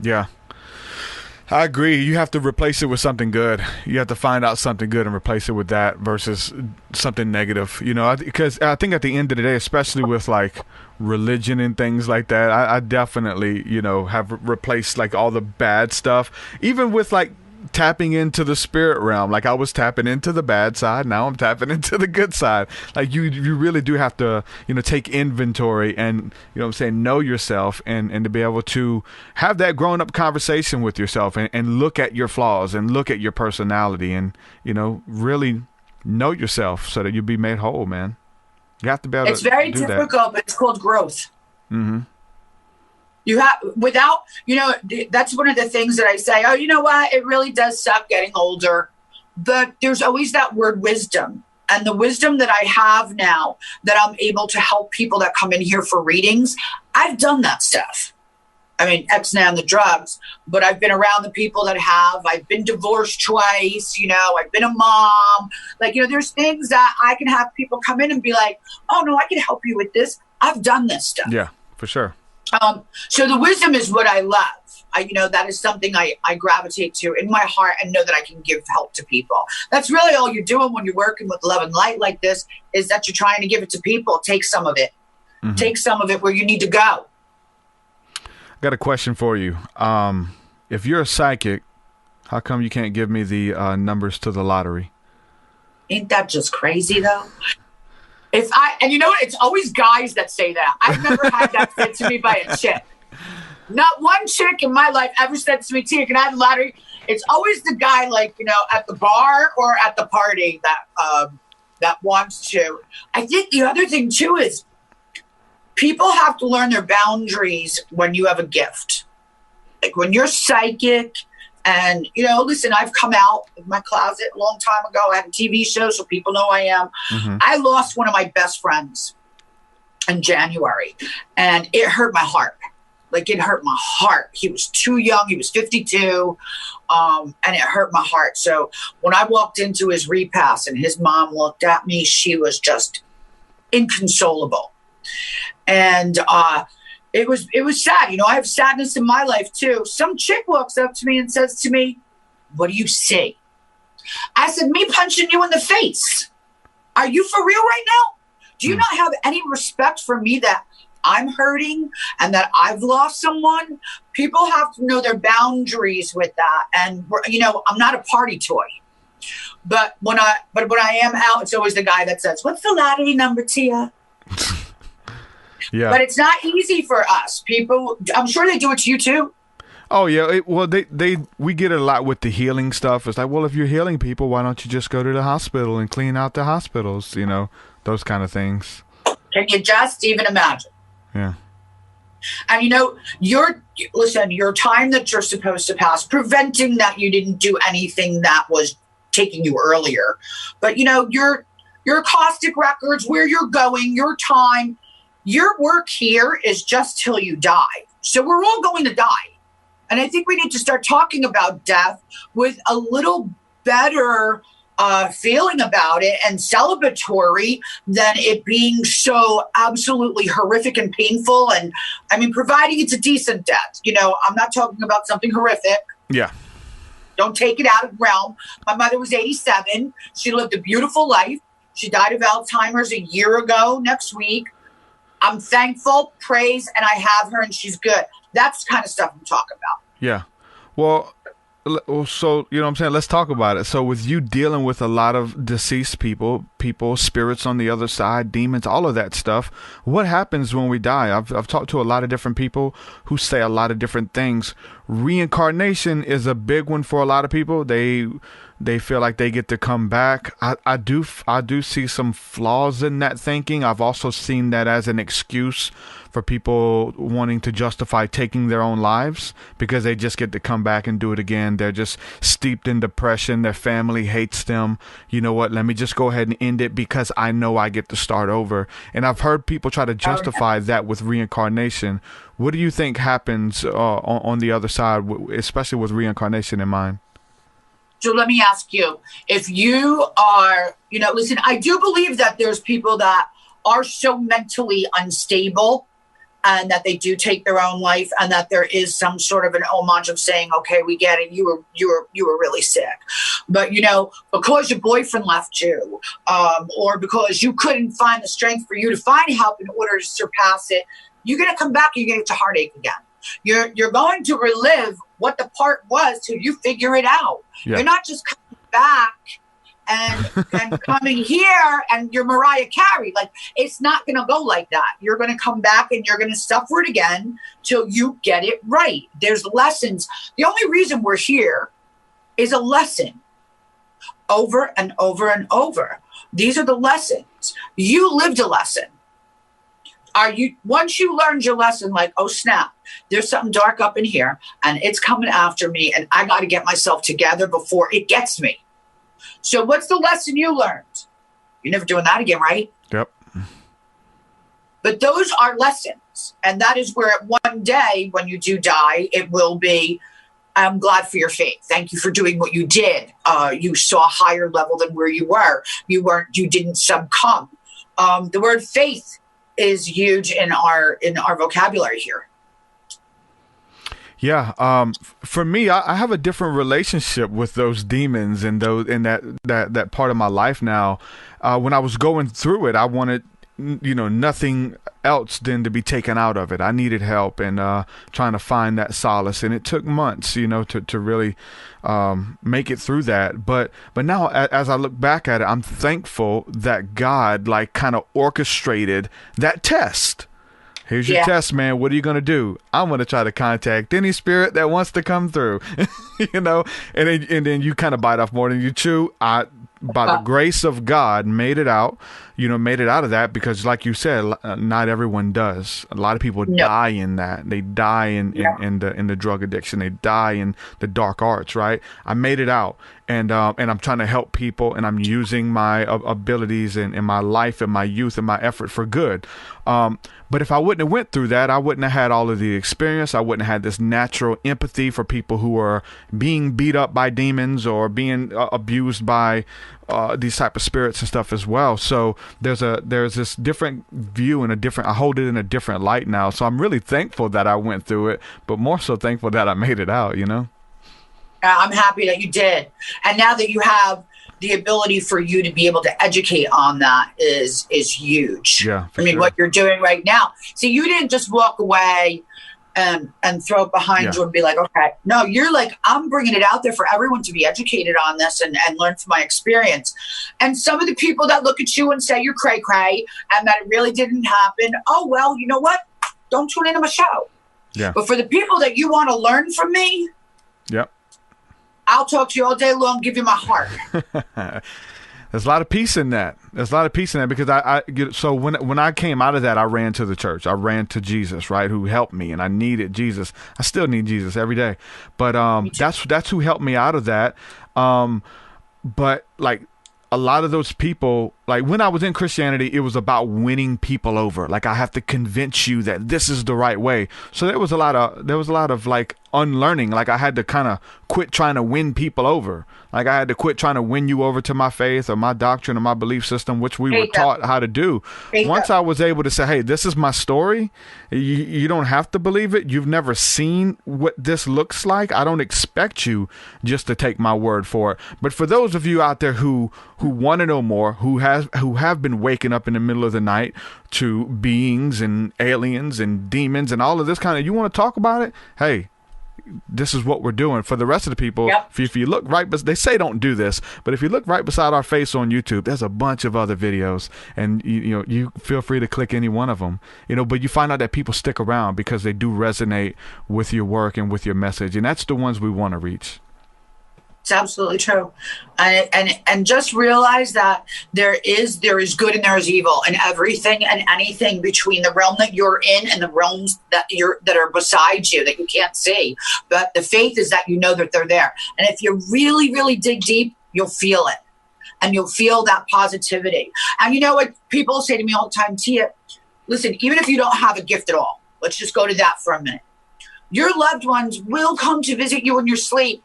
Yeah. I agree. You have to replace it with something good. You have to find out something good and replace it with that versus something negative. Because I think at the end of the day, especially with like religion and things like that, I definitely, have replaced like all the bad stuff, even with like tapping into the spirit realm. Like I was tapping into the bad side, now I'm tapping into the good side. Like you really do have to take inventory and know yourself, and to be able to have that grown up conversation with yourself, and look at your flaws and look at your personality, and really know yourself so that you'll be made whole, man. You have to be able it's very do difficult that. But it's called growth. You have that's one of the things that I say, oh, you know what? It really does suck getting older. But there's always that word wisdom. And the wisdom that I have now, that I'm able to help people that come in here for readings, I've done that stuff. I mean, X-nay on the drugs, but I've been around the people that have. I've been divorced twice, I've been a mom. Like, there's things that I can have people come in and be like, oh, no, I can help you with this. I've done this stuff. Yeah, for sure. So the wisdom is what I love. That is something I gravitate to in my heart, and know that I can give help to people. That's really all you're doing when you're working with love and light like this, is that you're trying to give it to people. Take some of it. Mm-hmm. Take some of it where you need to go. I got a question for you. If you're a psychic, how come you can't give me the numbers to the lottery? Ain't that just crazy, though? And you know what? It's always guys that say that. I've never had that said to me by a chick. Not one chick in my life ever said to me, Tia, can I have the lottery? It's always the guy, like, at the bar or at the party that wants to. I think the other thing too is people have to learn their boundaries when you have a gift. Like when you're psychic and, listen, I've come out of my closet a long time ago. I had a TV show, so people know I am. Mm-hmm. I lost one of my best friends in January, and it hurt my heart. Like, it hurt my heart. He was too young. He was 52, and it hurt my heart. So when I walked into his repast and his mom looked at me, she was just inconsolable. And it was sad. I have sadness in my life, too. Some chick walks up to me and says to me, "What do you see?" I said, "Me punching you in the face. Are you for real right now? Do you not have any respect for me that I'm hurting and that I've lost someone?" People have to know their boundaries with that. And, I'm not a party toy. But when I am out, it's always the guy that says, "What's the lottery number, Tia?" Yeah. But it's not easy for us. People, I'm sure they do it to you too. Oh yeah. We get it a lot with the healing stuff. It's like, well, if you're healing people, why don't you just go to the hospital and clean out the hospitals? Those kind of things. Can you just even imagine? Yeah. And your time that you're supposed to pass, preventing that you didn't do anything that was taking you earlier. But your caustic records, where you're going, your time, your work here is just till you die. So we're all going to die. And I think we need to start talking about death with a little better feeling about it and celebratory than it being so absolutely horrific and painful. And I mean, providing it's a decent death. I'm not talking about something horrific. Yeah. Don't take it out of realm. My mother was 87. She lived a beautiful life. She died of Alzheimer's a year ago next week. I'm thankful, praise, and I have her, and she's good. That's the kind of stuff I'm talking about. Yeah. Well, so, what I'm saying? Let's talk about it. So with you dealing with a lot of deceased people, spirits on the other side, demons, all of that stuff, what happens when we die? I've talked to a lot of different people who say a lot of different things. Reincarnation is a big one for a lot of people. They feel like they get to come back. I do see some flaws in that thinking. I've also seen that as an excuse for people wanting to justify taking their own lives because they just get to come back and do it again. They're just steeped in depression. Their family hates them. You know what? Let me just go ahead and end it because I know I get to start over. And I've heard people try to justify that with reincarnation. What do you think happens on the other side, especially with reincarnation in mind? So let me ask you, if you are, listen, I do believe that there's people that are so mentally unstable and that they do take their own life, and that there is some sort of an homage of saying, okay, we get it. You were really sick. But, because your boyfriend left you, or because you couldn't find the strength for you to find help in order to surpass it, you're going to come back and you're going to get to heartache again. You're going to relive what the part was till you figure it out. Yeah. You're not just coming back and coming here and you're Mariah Carey. Like, it's not going to go like that. You're going to come back and you're going to suffer it again till you get it right. There's lessons. The only reason we're here is a lesson over and over and over. These are the lessons. You lived a lesson. Once you learned your lesson, like, oh snap, there's something dark up in here and it's coming after me and I got to get myself together before it gets me. So what's the lesson you learned? You're never doing that again, right? Yep. But those are lessons. And that is where one day when you do die, it will be, I'm glad for your faith. Thank you for doing what you did. You saw a higher level than where you were. You didn't succumb. The word faith is huge in our vocabulary here. Yeah. For me, I have a different relationship with those demons and that part of my life now. When I was going through it, I wanted, nothing else than to be taken out of it. I needed help and trying to find that solace. And it took months, to really make it through that. But now as I look back at it, I'm thankful that God kind of orchestrated that test. Here's your test, man. What are you going to do? I'm going to try to contact any spirit that wants to come through, you know, and then you kind of bite off more than you chew. By the grace of God, made it out of that, because like you said, not everyone does. A lot of people die in that. They die in the drug addiction. They die in the dark arts, right? I made it out. And I'm trying to help people, and I'm using my abilities and my life and my youth and my effort for good. But if I wouldn't have went through that, I wouldn't have had all of the experience. I wouldn't have had this natural empathy for people who are being beat up by demons or being abused by these type of spirits and stuff as well. So there's this different view and I hold it in a different light now. So I'm really thankful that I went through it, but more so thankful that I made it out, you know? I'm happy that you did. And now that you have the ability for you to be able to educate on that is huge. Yeah, I mean, what you're doing right now. See, you didn't just walk away and throw it behind you and be like, okay. No, you're like, I'm bringing it out there for everyone to be educated on this and learn from my experience. And some of the people that look at you and say you're cray-cray and that it really didn't happen, oh, well, you know what? Don't tune into my show. Yeah. But for the people that you want to learn from me, I'll talk to you all day long, give you my heart. There's a lot of peace in that. Because so when I came out of that, I ran to the church. I ran to Jesus, right, who helped me, and I needed Jesus. I still need Jesus every day. But that's who helped me out of that. But like a lot of those people, like when I was in Christianity, it was about winning people over. Like, I have to convince you that this is the right way. So there was a lot of like unlearning. Like, I had to kind of quit trying to win people over. Like, I had to quit trying to win you over to my faith or my doctrine or my belief system, which we were taught how to do. Once I was able to say, hey, this is my story. You don't have to believe it. You've never seen what this looks like. I don't expect you just to take my word for it. But for those of you out there who want to know more, who have been waking up in the middle of the night to beings and aliens and demons and all of this kind of, you want to talk about it? Hey, this is what we're doing. For the rest of the people, if you look right, but they say don't do this, but if you look right beside our face on YouTube, there's a bunch of other videos, and you feel free to click any one of them, but you find out that people stick around because they do resonate with your work and with your message, and that's the ones we want to reach. It's absolutely true. And just realize that there is good and there is evil, and everything and anything between the realm that you're in and the realms that are beside you that you can't see. But the faith is that that they're there. And if you really, really dig deep, you'll feel it. And you'll feel that positivity. And you know what people say to me all the time, Tia, listen, even if you don't have a gift at all, let's just go to that for a minute. Your loved ones will come to visit you in your sleep.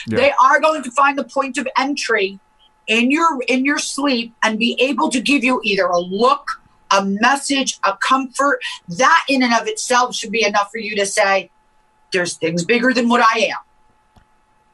Yeah. They are going to find the point of entry in your sleep and be able to give you either a look, a message, a comfort. That in and of itself should be enough for you to say, there's things bigger than what I am.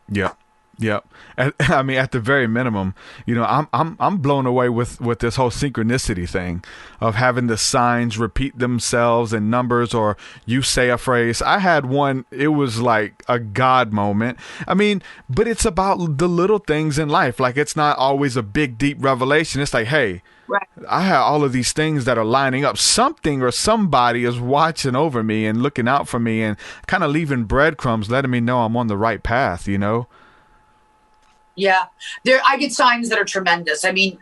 Yeah. Yeah. I mean, at the very minimum, I'm blown away with this whole synchronicity thing of having the signs repeat themselves in numbers, or you say a phrase. I had one, it was like a God moment. I mean, but it's about the little things in life. Like, it's not always a big, deep revelation. It's like, hey, right, I have all of these things that are lining up. Something or somebody is watching over me and looking out for me and kind of leaving breadcrumbs, letting me know I'm on the right path, Yeah, I get signs that are tremendous. I mean,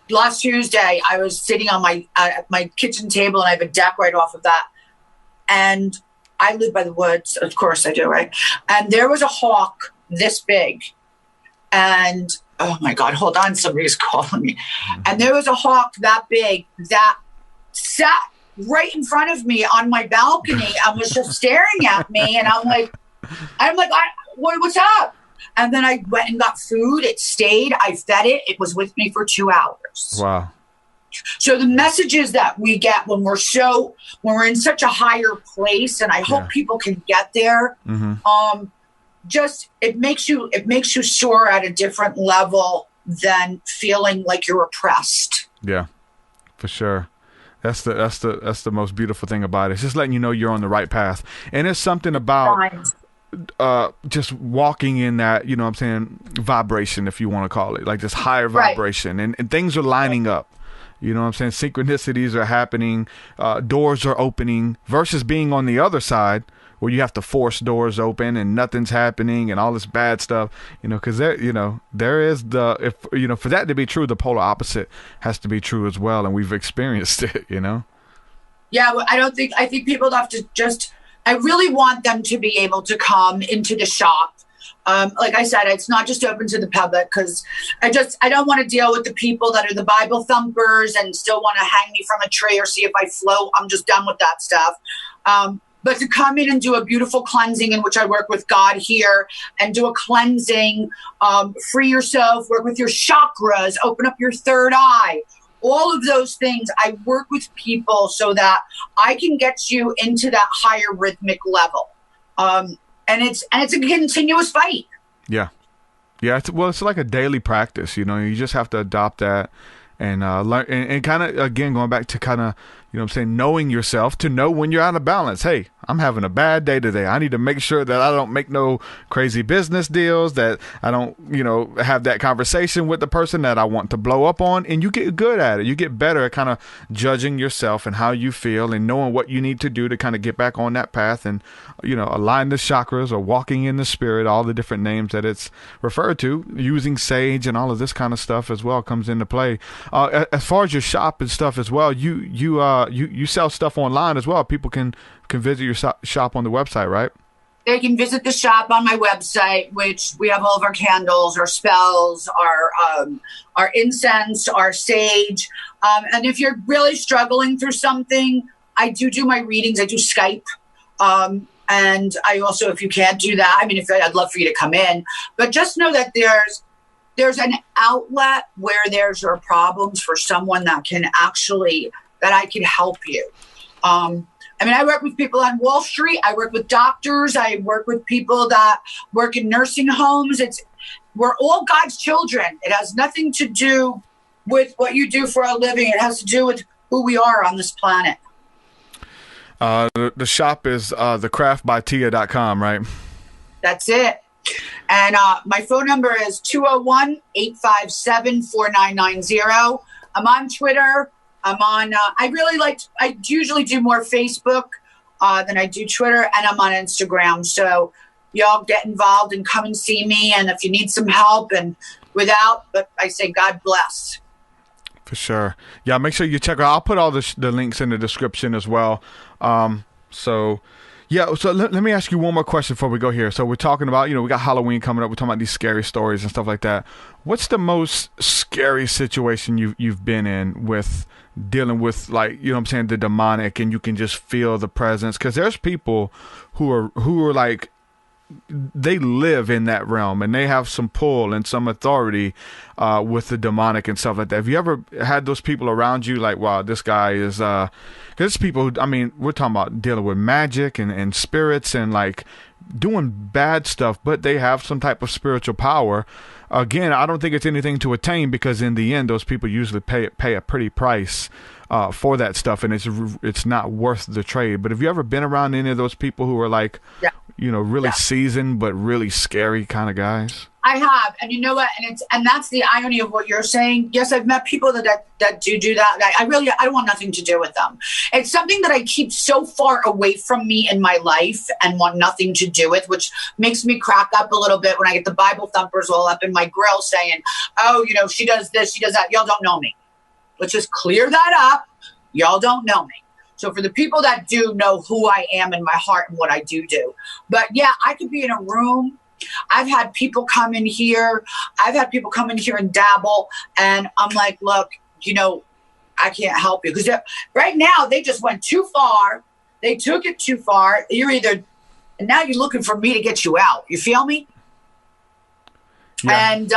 last Tuesday, I was sitting on my kitchen table, and I have a deck right off of that. And I live by the woods. Of course I do, right? And there was a hawk this big. And, oh, my God, hold on. Somebody's calling me. And there was a hawk that big that sat right in front of me on my balcony and was just staring at me. And I'm like, what's up? And then I went and got food. It stayed. I fed it. It was with me for 2 hours. Wow. So the messages that we get when we're in such a higher place, and I hope people can get there. Mm-hmm. It makes you soar at a different level than feeling like you're oppressed. Yeah, for sure. That's the most beautiful thing about it. It's just letting you know you're on the right path. And it's something about just walking in that, vibration, if you want to call it, like this higher vibration, and things are lining up. You know what I'm saying? Synchronicities are happening, doors are opening, versus being on the other side where you have to force doors open and nothing's happening and all this bad stuff, because there is for that to be true, the polar opposite has to be true as well. And we've experienced it, Yeah, well, I think people have to I really want them to be able to come into the shop. Like I said, it's not just open to the public, because I don't want to deal with the people that are the Bible thumpers and still want to hang me from a tree or see if I float. I'm just done with that stuff. But to come in and do a beautiful cleansing, in which I work with God here, and do a cleansing, free yourself, work with your chakras, open up your third eye, all of those things. I work with people so that I can get you into that higher rhythmic level. And it's a continuous fight. Yeah. It's like a daily practice. You just have to adopt that and learn, and kind of, again, going back to kind of, knowing yourself, to know when you're out of balance. Hey, I'm having a bad day today. I need to make sure that I don't make no crazy business deals, that I don't, have that conversation with the person that I want to blow up on. And you get good at it. You get better at kind of judging yourself and how you feel and knowing what you need to do to kind of get back on that path and, align the chakras, or walking in the spirit, all the different names that it's referred to, using sage and all of this kind of stuff as well comes into play. As far as your shop and stuff as well, you sell stuff online as well. People can visit your shop on the website, right? They can visit the shop on my website, which we have all of our candles, our spells, our incense, our sage. And if you're really struggling through something, I do my readings. I do Skype. And I also, if you can't do that, I'd love for you to come in. But just know that there's an outlet where there's your problems for someone that I can help you. I work with people on Wall Street. I work with doctors. I work with people that work in nursing homes. We're all God's children. It has nothing to do with what you do for a living. It has to do with who we are on this planet. The shop is thecraftbytia.com, right? That's it. And my phone number is 201-857-4990. I'm on Twitter. I'm on, I usually do more Facebook than I do Twitter, and I'm on Instagram. So y'all get involved and come and see me. And if you need some help but I say God bless. For sure. Yeah, make sure you check her out. I'll put all the links in the description as well. So let me ask you one more question before we go here. So we're talking about, we got Halloween coming up. We're talking about these scary stories and stuff like that. What's the most scary situation you've been in with dealing with, the demonic, and you can just feel the presence? Because there's people who are like, they live in that realm and they have some pull and some authority with the demonic and stuff like that. Have you ever had those people around you like, wow, this guy is because people, we're talking about dealing with magic and spirits and like doing bad stuff, but they have some type of spiritual power. Again, I don't think it's anything to attain, because in the end, those people usually pay a pretty price for that stuff, and it's not worth the trade. But have you ever been around any of those people who are like, really seasoned but really scary kind of guys? I have, and you know what? And that's the irony of what you're saying. Yes, I've met people that do that. I don't want nothing to do with them. It's something that I keep so far away from me in my life and want nothing to do with, which makes me crack up a little bit when I get the Bible thumpers all up in my grill saying, oh, she does this, she does that. Y'all don't know me. Let's just clear that up. Y'all don't know me. So for the people that do know who I am in my heart and what I do. But yeah, I could be in a room. I've had people come in here. And dabble. And I'm like, look, I can't help you. Because right now they just went too far. They took it too far. And now you're looking for me to get you out. You feel me? Yeah. And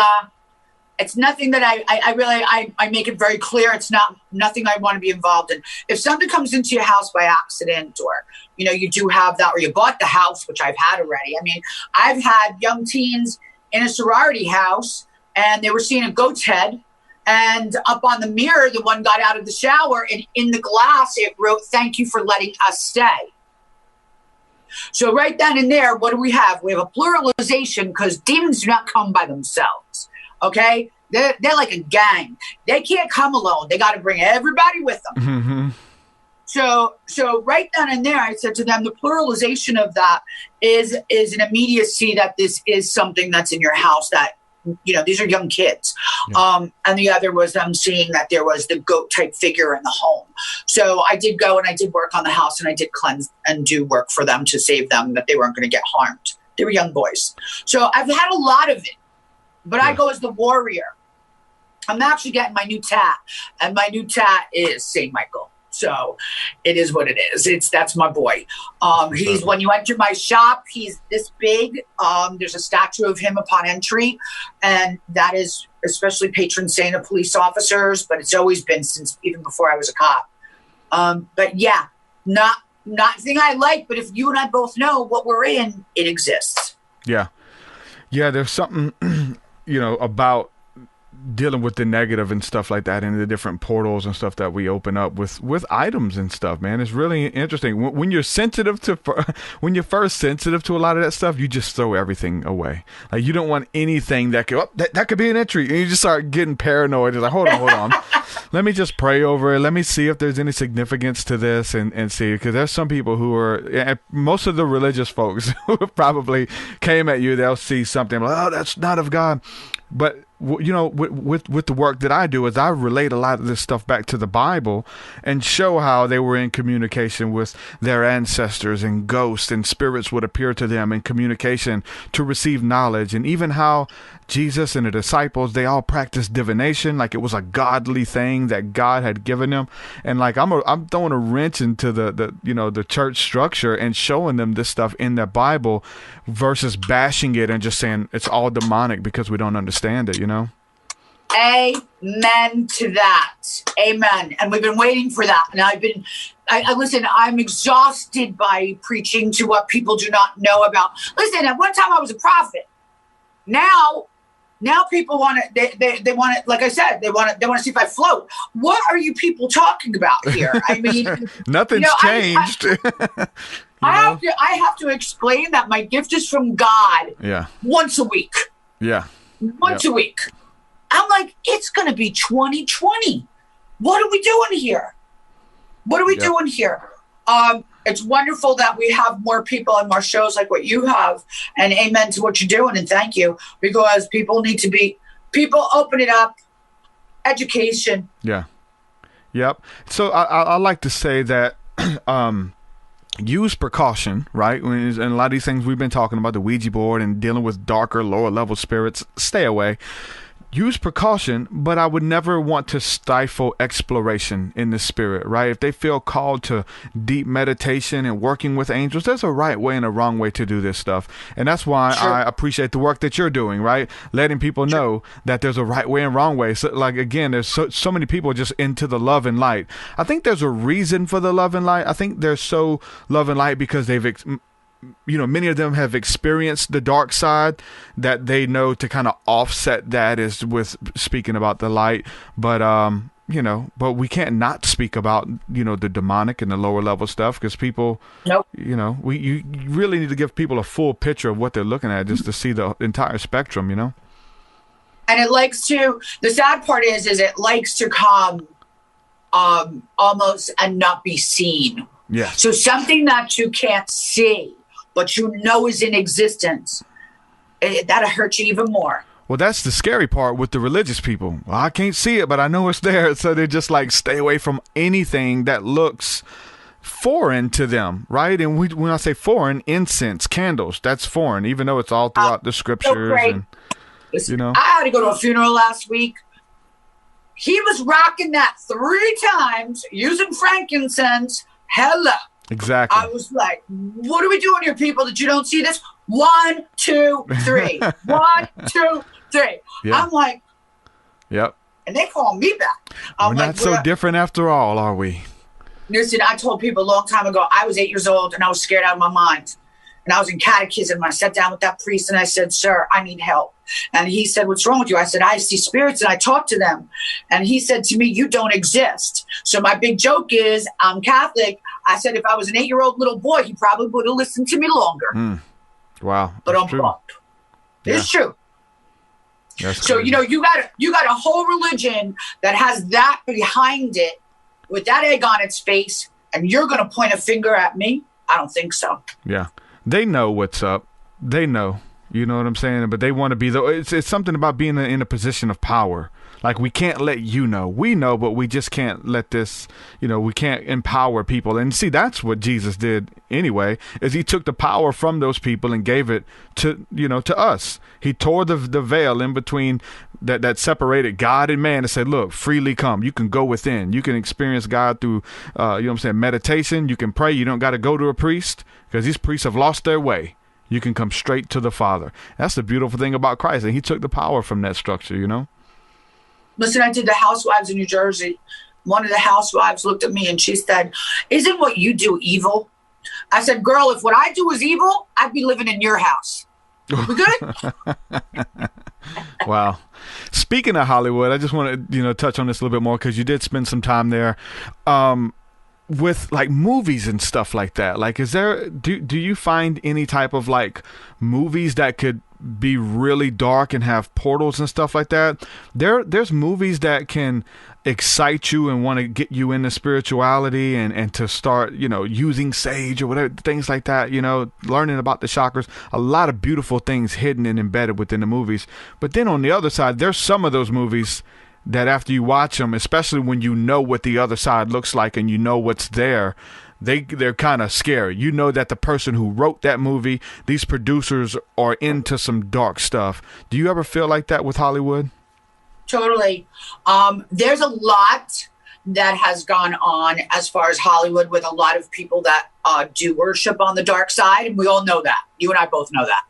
it's nothing that I make it very clear. It's nothing I want to be involved in. If something comes into your house by accident, or, you do have that, or you bought the house, which I've had already. I've had young teens in a sorority house, and they were seeing a goat's head, and up on the mirror, the one got out of the shower, and in the glass, it wrote, "Thank you for letting us stay." So right then and there, what do we have? We have a pluralization, because demons do not come by themselves. Okay? They're like a gang. They can't come alone. They got to bring everybody with them. Mm-hmm. So right then and there, I said to them, the pluralization of that is an immediacy that this is something that's in your house that, these are young kids. Yeah. And the other was them seeing that there was the goat type figure in the home. So I did go and I did work on the house, and I did cleanse and do work for them to save them, that they weren't going to get harmed. They were young boys. So I've had a lot of it, but I go as the warrior. I'm actually getting my new tat, and my new tat is St. Michael. So it is what it is. That's my boy. He's, when you enter my shop, he's this big. There's a statue of him upon entry, and that is especially patron saint of police officers, but it's always been since even before I was a cop. But yeah, not thing I like, but if you and I both know what we're in, it exists. Yeah. Yeah, there's something, about dealing with the negative and stuff like that, and the different portals and stuff that we open up with items and stuff, man. It's really interesting. When you're when you're first sensitive to a lot of that stuff, you just throw everything away. Like, you don't want anything that could be an entry, and you just start getting paranoid. It's like, hold on. Let me just pray over it. Let me see if there's any significance to this, and see, because there's some people who are, most of the religious folks who probably came at you, they'll see something like, oh, that's not of God. But with the work that I do, is I relate a lot of this stuff back to the Bible and show how they were in communication with their ancestors, and ghosts and spirits would appear to them in communication to receive knowledge, and even how Jesus and the disciples, they all practiced divination like it was a godly thing that God had given them. And like I'm throwing a wrench into the church structure and showing them this stuff in the Bible versus bashing it and just saying it's all demonic because we don't understand it, Amen to that. Amen. And we've been waiting for that. And listen, I'm exhausted by preaching to what people do not know about. Listen, at one time I was a prophet. Now people want to, they want to, like I said, they want to see if I float. What are you people talking about here? I mean, nothing's changed. I have to explain that my gift is from God. Yeah. Once a week. Yeah. Once a week. I'm like, it's going to be 2020. What are we doing here? It's wonderful that we have more people and more shows like what you have, and amen to what you're doing, and thank you, because people open it up, education. Yeah. Yep. So I like to say that use precaution, right? And a lot of these things we've been talking about, the Ouija board and dealing with darker, lower level spirits, stay away. Use precaution, but I would never want to stifle exploration in the spirit, right? If they feel called to deep meditation and working with angels, there's a right way and a wrong way to do this stuff. And that's why I appreciate the work that you're doing, right? Letting people know that there's a right way and wrong way. So, like, again, there's so many people just into the love and light. I think there's a reason for the love and light. I think they're so love and light because many of them have experienced the dark side, that they know to kind of offset that is with speaking about the light. But, but we can't not speak about, the demonic and the lower level stuff, because people, you really need to give people a full picture of what they're looking at just to see the entire spectrum, And the sad part is it likes to come almost and not be seen. Yeah. So something that you can't see, but is in existence, that'll hurt you even more. Well, that's the scary part with the religious people. Well, I can't see it, but I know it's there. So they just stay away from anything that looks foreign to them, right? And when I say foreign, incense, candles, that's foreign, even though it's all throughout the scriptures. So listen, I had to go to a funeral last week. He was rocking that 3 times using frankincense. Hello. Exactly. I was like, what are we doing here, people, that you don't see this? 1, 2, 3. 1, 2, 3. Yeah. I'm like, yep. And they call me back. We're not so different after all, are we? Listen, I told people a long time ago, I was 8 years old and I was scared out of my mind. And I was in catechism and I sat down with that priest and I said, sir, I need help. And he said, what's wrong with you? I said, I see spirits and I talk to them. And he said to me, you don't exist. So my big joke is, I'm Catholic. I said, if I was an 8-year-old little boy, he probably would have listened to me longer. Wow. But I'm pumped. It's true. So, you got a whole religion that has that behind it with that egg on its face, and you're going to point a finger at me? I don't think so. Yeah. They know what's up. They know. You know what I'm saying? But they want to be it's something about being in a position of power. Like, we can't let you know. We know, but we just can't let this, we can't empower people. And see, that's what Jesus did anyway, is he took the power from those people and gave it to us. He tore the veil in between that separated God and man and said, look, freely come. You can go within. You can experience God through, meditation. You can pray. You don't got to go to a priest, because these priests have lost their way. You can come straight to the Father. That's the beautiful thing about Christ. And he took the power from that structure, Listen, I did the housewives in New Jersey. One of the housewives looked at me and she said, isn't what you do evil? I said, girl, if what I do was evil, I'd be living in your house. We good? Wow. Speaking of Hollywood, I just want to, touch on this a little bit more, because you did spend some time there. With like movies and stuff like that, like, do you find any type of like movies that could be really dark and have portals and stuff like that? There's movies that can excite you and want to get you into spirituality and to start, using sage or whatever, things like that, learning about the chakras. A lot of beautiful things hidden and embedded within the movies. But then on the other side, there's some of those movies that after you watch them, especially when you know what the other side looks like and you know what's there, they're kind of scary. You know that the person who wrote that movie, these producers are into some dark stuff. Do you ever feel like that with Hollywood? Totally. There's a lot that has gone on as far as Hollywood, with a lot of people that do worship on the dark side. And we all know that. You and I both know that.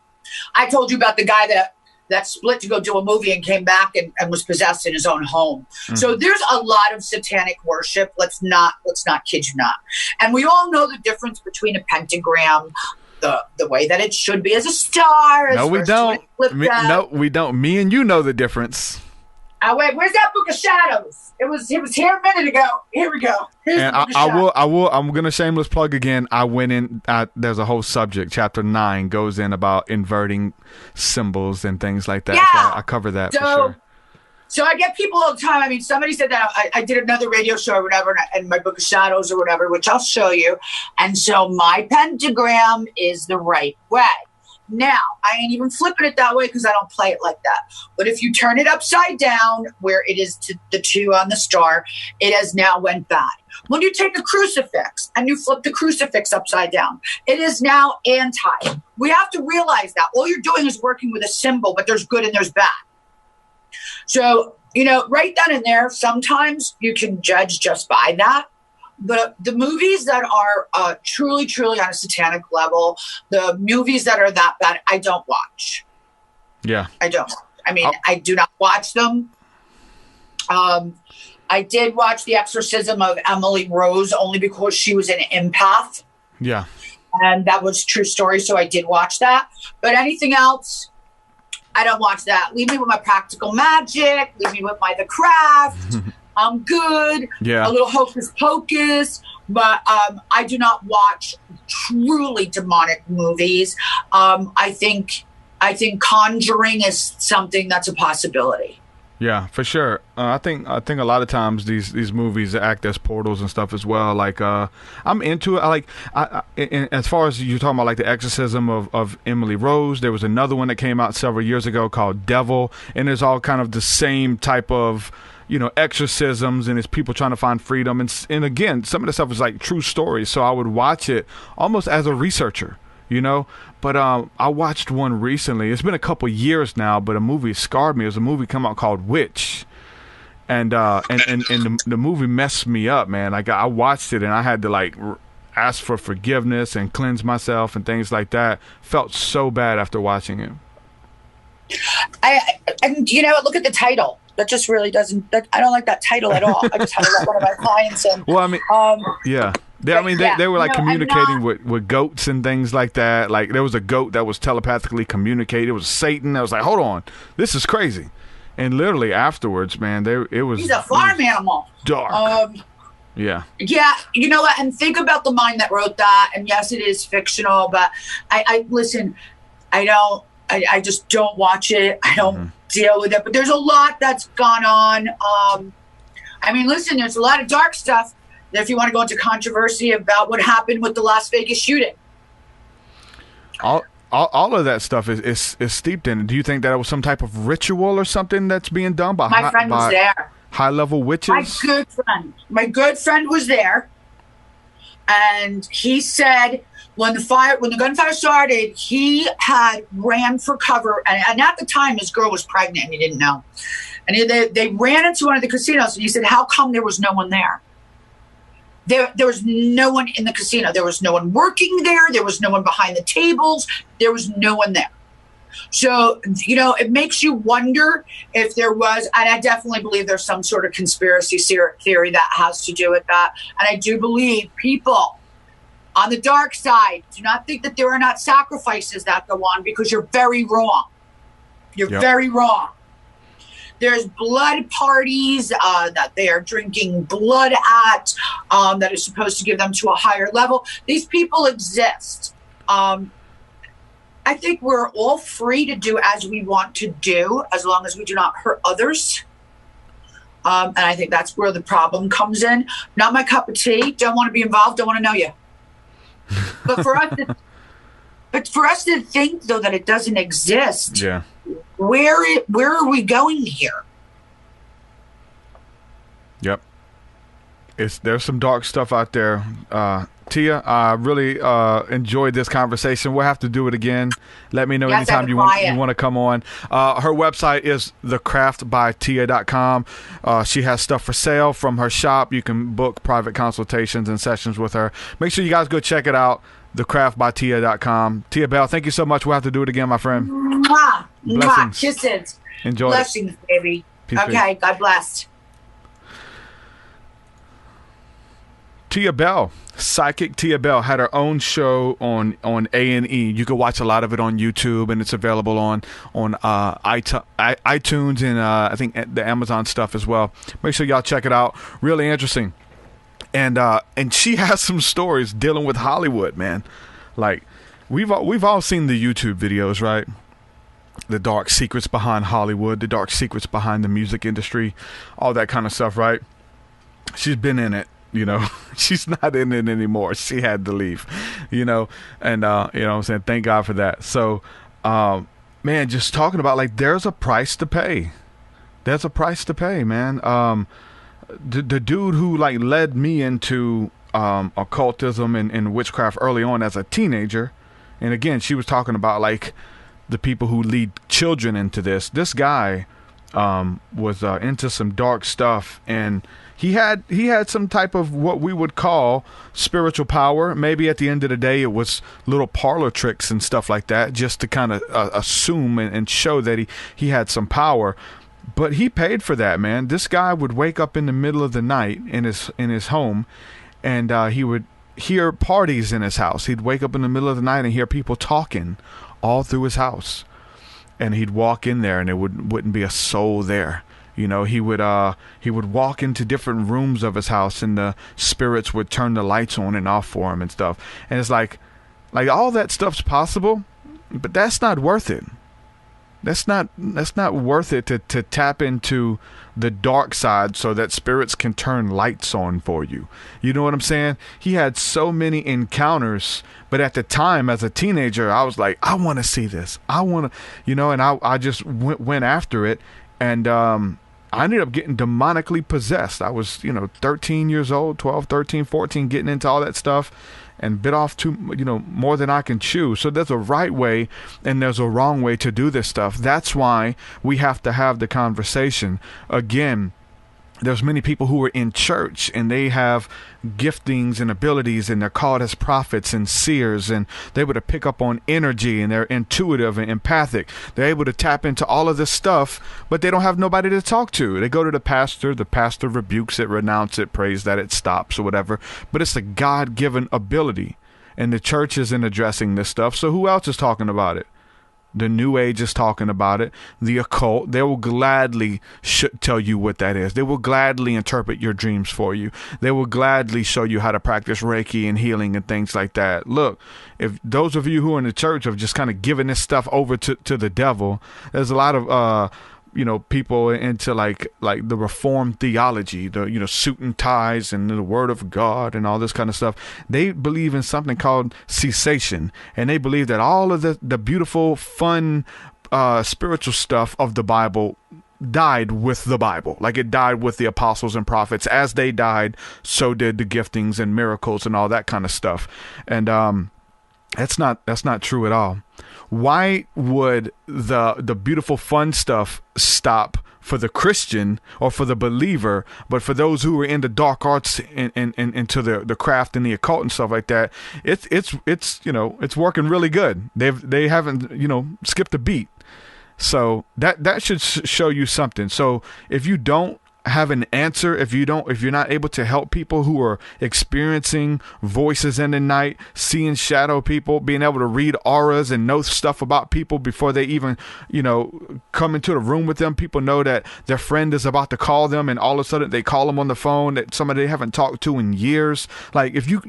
I told you about the guy that split to go do a movie and came back and was possessed in his own home. Mm-hmm. So there's a lot of satanic worship. Let's not kid you not. And we all know the difference between a pentagram, the way that it should be as a star. No, we don't. No, we don't. Me and you know the difference. Wait, where's that book of shadows? It was here a minute ago. Here we go. And I'm going to shameless plug again. I went in, there's a whole subject. Chapter 9 goes in about inverting symbols and things like that. Yeah. So I cover that for sure. So I get people all the time. I mean, somebody said that I did another radio show or whatever, and my book of shadows or whatever, which I'll show you. And so my pentagram is the right way. Now, I ain't even flipping it that way because I don't play it like that. But if you turn it upside down, where it is to the 2 on the star, it has now went bad. When you take a crucifix and you flip the crucifix upside down, it is now anti. We have to realize that. All you're doing is working with a symbol, but there's good and there's bad. So, right then and there, sometimes you can judge just by that. But the movies that are truly, truly on a satanic level, the movies that are that bad, I don't watch. Yeah. I don't. I mean, I do not watch them. I did watch The Exorcism of Emily Rose only because she was an empath. Yeah. And that was a true story, so I did watch that. But anything else, I don't watch that. Leave me with my Practical Magic. Leave me with my The Craft. I'm good. Yeah. A little hocus pocus, but I do not watch truly demonic movies. I think Conjuring is something that's a possibility. Yeah, for sure. I think a lot of times these movies act as portals and stuff as well. Like I'm into it. As far as you're talking about, like the Exorcism of Emily Rose, there was another one that came out several years ago called Devil, and there's all kind of the same type of exorcisms, and it's people trying to find freedom. And again, some of the stuff is like true stories. So I would watch it almost as a researcher, But I watched one recently. It's been a couple years now, but a movie scarred me. It was a movie come out called Witch. And the movie messed me up, man. Like, I watched it and I had to ask for forgiveness and cleanse myself and things like that. Felt so bad after watching it. Look at the title. That just really doesn't. I don't like that title at all. I just had to let one of my clients in. Well, I mean, yeah. They were communicating with goats and things like that. Like, there was a goat that was telepathically communicating. It was Satan. I was like, hold on, this is crazy. And literally afterwards, man, he's a farm animal. Dark. Yeah. Yeah, you know what? And think about the mind that wrote that. And yes, it is fictional, but I listen. I I just don't watch it. I don't deal with it. But there's a lot that's gone on. I mean, listen, there's a lot of dark stuff. If you want to go into controversy about what happened with the Las Vegas shooting. All of that stuff is steeped in it. Do you think that it was some type of ritual or something that's being done by my friend was there? High-level witches? My good friend was there, and he said when the gunfire started, he had ran for cover, and at the time his girl was pregnant and he didn't know. And they ran into one of the casinos, and he said, "How come there was no one there?" There was no one in the casino. There was no one working there. There was no one behind the tables. There was no one there. So, it makes you wonder if there was, and I definitely believe there's some sort of conspiracy theory that has to do with that. And I do believe people on the dark side do not think that there are not sacrifices that go on, because you're very wrong. You're very wrong. There's blood parties that they are drinking blood at that is supposed to give them to a higher level. These people exist. I think we're all free to do as we want to do, as long as we do not hurt others. And I think that's where the problem comes in. Not my cup of tea. Don't want to be involved. Don't want to know you. But for us to think, though, that it doesn't exist. Yeah. Where are we going here? Yep. There's some dark stuff out there. Tia, I really enjoyed this conversation. We'll have to do it again. Let me know anytime you want to come on. Her website is thecraftbytia.com. She has stuff for sale from her shop. You can book private consultations and sessions with her. Make sure you guys go check it out. thecraftbytia.com. Tia Belle, thank you so much. We'll have to do it again, my friend. Mwah. Blessings. Kisses. Enjoy. Blessings, baby. Peace, okay, peace. God bless. Tia Belle, Psychic Tia Belle, had her own show on A&E. You can watch a lot of it on YouTube, and it's available on iTunes and I think the Amazon stuff as well. Make sure y'all check it out. Really interesting. And she has some stories dealing with Hollywood, man. Like we've all seen the YouTube videos, right? The dark secrets behind Hollywood, the dark secrets behind the music industry, all that kind of stuff, right? She's been in it. She's not in it anymore. She had to leave, and you know what I'm saying? Thank God for that. So, man, just talking about, like, there's a price to pay. There's a price to pay, man. The dude who, like, led me into occultism and witchcraft early on as a teenager, and again, she was talking about, like, the people who lead children into this. This guy was into some dark stuff, and he had some type of what we would call spiritual power. Maybe at the end of the day, it was little parlor tricks and stuff like that, just to kind of assume and show that he had some power. But he paid for that, man. This guy would wake up in the middle of the night in his home, and he would hear parties in his house. He'd wake up in the middle of the night and hear people talking all through his house, and he'd walk in there, and there wouldn't be a soul there. He would walk into different rooms of his house, and the spirits would turn the lights on and off for him and stuff. And it's like all that stuff's possible, but that's not worth it. That's not worth it to tap into the dark side so that spirits can turn lights on for you. You know what I'm saying? He had so many encounters, but at the time as a teenager, I was like, I want to see this. I want to, and I just went after it. And I ended up getting demonically possessed. I was, 13 years old, 12, 13, 14, getting into all that stuff, and bit off more than I can chew. So there's a right way and there's a wrong way to do this stuff. That's why we have to have the conversation. Again, there's many people who are in church and they have giftings and abilities, and they're called as prophets and seers, and they're able to pick up on energy, and they're intuitive and empathic. They're able to tap into all of this stuff, but they don't have nobody to talk to. They go to the pastor rebukes it, renounces it, prays that it stops or whatever, but it's a God-given ability, and the church isn't addressing this stuff. So who else is talking about it? The New Age is talking about it. The occult, they will gladly tell you what that is. They will gladly interpret your dreams for you. They will gladly show you how to practice Reiki and healing and things like that. Look, if those of you who are in the church have just kind of given this stuff over to the devil, there's a lot of people into like the Reformed theology, the suit and ties and the Word of God and all this kind of stuff. They believe in something called cessation, and they believe that all of the beautiful, fun, spiritual stuff of the Bible died with the Bible. Like it died with the apostles and prophets. As they died, so did the giftings and miracles and all that kind of stuff. And that's not true at all. Why would the beautiful fun stuff stop for the Christian or for the believer, but for those who are into dark arts and into the craft and the occult and stuff like that, it's working really good. They haven't skipped a beat. So that should show you something. So if you don't have an answer, if you're not able to help people who are experiencing voices in the night, seeing shadow people, being able to read auras and know stuff about people before they even come into the room with them, people know that their friend is about to call them, and all of a sudden they call them on the phone, that somebody they haven't talked to in years. Like if you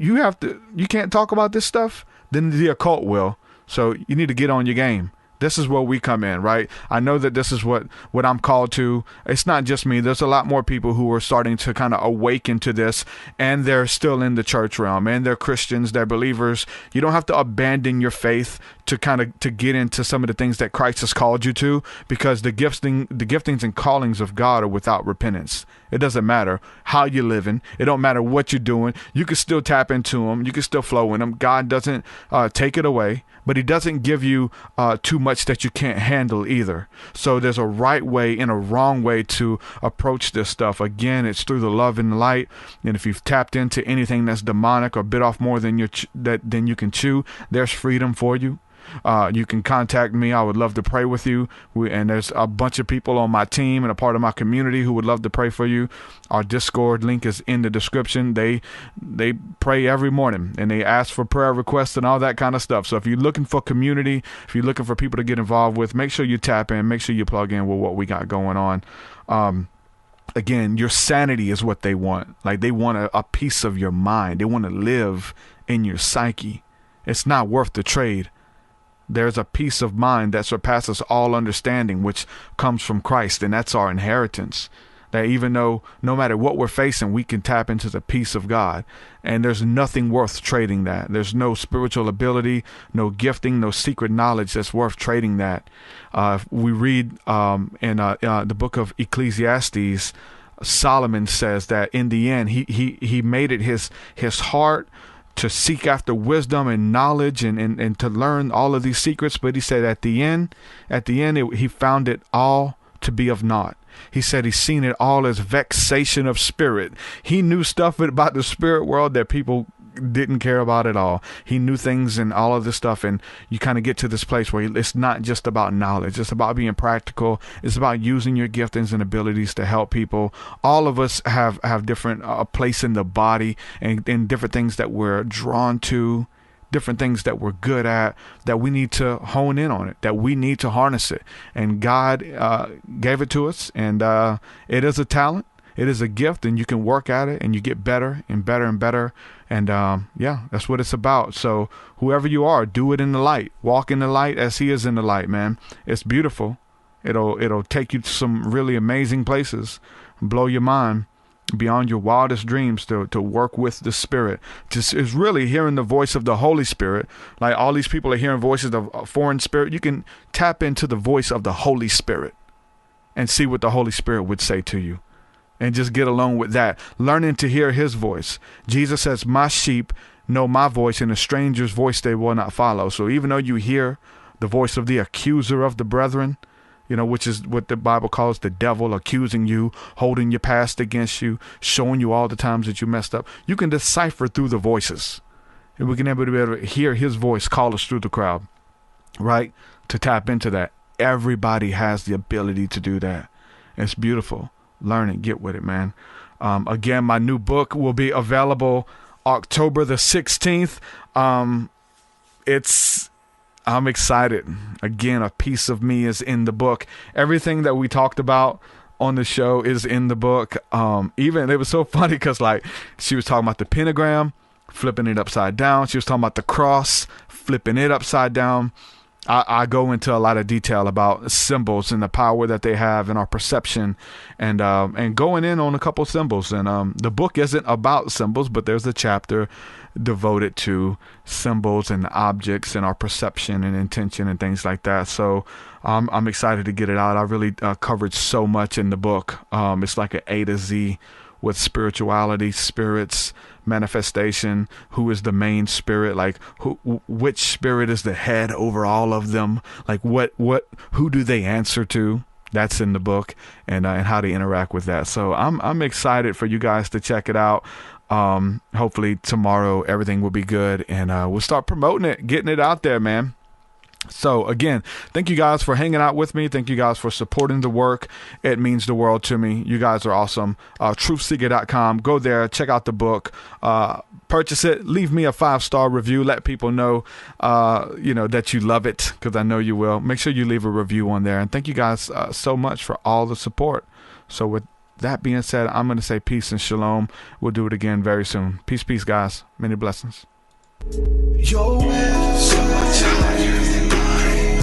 can't talk about this stuff, then the occult will. So you need to get on your game. This is where we come in, right? I know that this is what I'm called to. It's not just me. There's a lot more people who are starting to kind of awaken to this, and they're still in the church realm, and they're Christians, they're believers. You don't have to abandon your faith to get into some of the things that Christ has called you to, because the giftings and callings of God are without repentance. It doesn't matter how you're living. It don't matter what you're doing. You can still tap into them. You can still flow in them. God doesn't take it away, but he doesn't give you too much that you can't handle either. So there's a right way and a wrong way to approach this stuff. Again, it's through the love and light. And if you've tapped into anything that's demonic or bit off more than you can chew, there's freedom for you. You can contact me. I would love to pray with you. And there's a bunch of people on my team and a part of my community who would love to pray for you. Our Discord link is in the description. They pray every morning, and they ask for prayer requests and all that kind of stuff. So if you're looking for community, if you're looking for people to get involved with, make sure you tap in, make sure you plug in with what we got going on. Again, your sanity is what they want. Like they want a piece of your mind. They want to live in your psyche. It's not worth the trade. There's a peace of mind that surpasses all understanding, which comes from Christ, and that's our inheritance. That even though no matter what we're facing, we can tap into the peace of God, and there's nothing worth trading that. There's no spiritual ability, no gifting, no secret knowledge that's worth trading that. We read in the book of Ecclesiastes, Solomon says that in the end, he made it his heart to seek after wisdom and knowledge and to learn all of these secrets. But he said at the end, he found it all to be of naught. He said he's seen it all as vexation of spirit. He knew stuff about the spirit world that people didn't care about at all. He knew things and all of this stuff, and you kind of get to this place where it's not just about knowledge. It's about being practical. It's about using your giftings and abilities to help people. All of us have different place in the body and different things that we're drawn to, different things that we're good at, that we need to hone in on it, that we need to harness it. And God gave it to us, and it is a talent. It is a gift, and you can work at it, and you get better and better and better. And that's what it's about. So whoever you are, do it in the light. Walk in the light as he is in the light, man. It's beautiful. It'll take you to some really amazing places, blow your mind beyond your wildest dreams to work with the Spirit. Just is really hearing the voice of the Holy Spirit. Like all these people are hearing voices of a foreign spirit. You can tap into the voice of the Holy Spirit and see what the Holy Spirit would say to you. And just get along with that. Learning to hear his voice. Jesus says, my sheep know my voice, and a stranger's voice they will not follow. So even though you hear the voice of the accuser of the brethren, which is what the Bible calls the devil, accusing you, holding your past against you, showing you all the times that you messed up, you can decipher through the voices. And we can be able to hear his voice call us through the crowd, right? To tap into that. Everybody has the ability to do that. It's beautiful. Learn it, get with it, man. Again, my new book will be available October the 16th. I'm excited. Again, a piece of me is in the book. Everything that we talked about on the show is in the book. Even it was so funny because like she was talking about the pentagram, flipping it upside down. She was talking about the cross, flipping it upside down. I go into a lot of detail about symbols and the power that they have in our perception, and going in on a couple symbols. And the book isn't about symbols, but there's a chapter devoted to symbols and objects and our perception and intention and things like that. So I'm excited to get it out. I really covered so much in the book. It's like an A to Z with spirituality, spirits, manifestation, who is the main spirit, like which spirit is the head over all of them, like who do they answer to? That's in the book, and how to interact with that. So I'm excited for you guys to check it out. Hopefully tomorrow everything will be good, and we'll start promoting it, getting it out there, man. So again, thank you guys for hanging out with me. Thank you guys for supporting the work. It means the world to me. You guys are awesome. TruthSeekah.com. Go there, check out the book, purchase it, leave me a 5-star review. Let people know, that you love it, because I know you will. Make sure you leave a review on there. And thank you guys so much for all the support. So with that being said, I'm going to say peace and shalom. We'll do it again very soon. Peace, guys. Many blessings. Your will is so much higher than mine,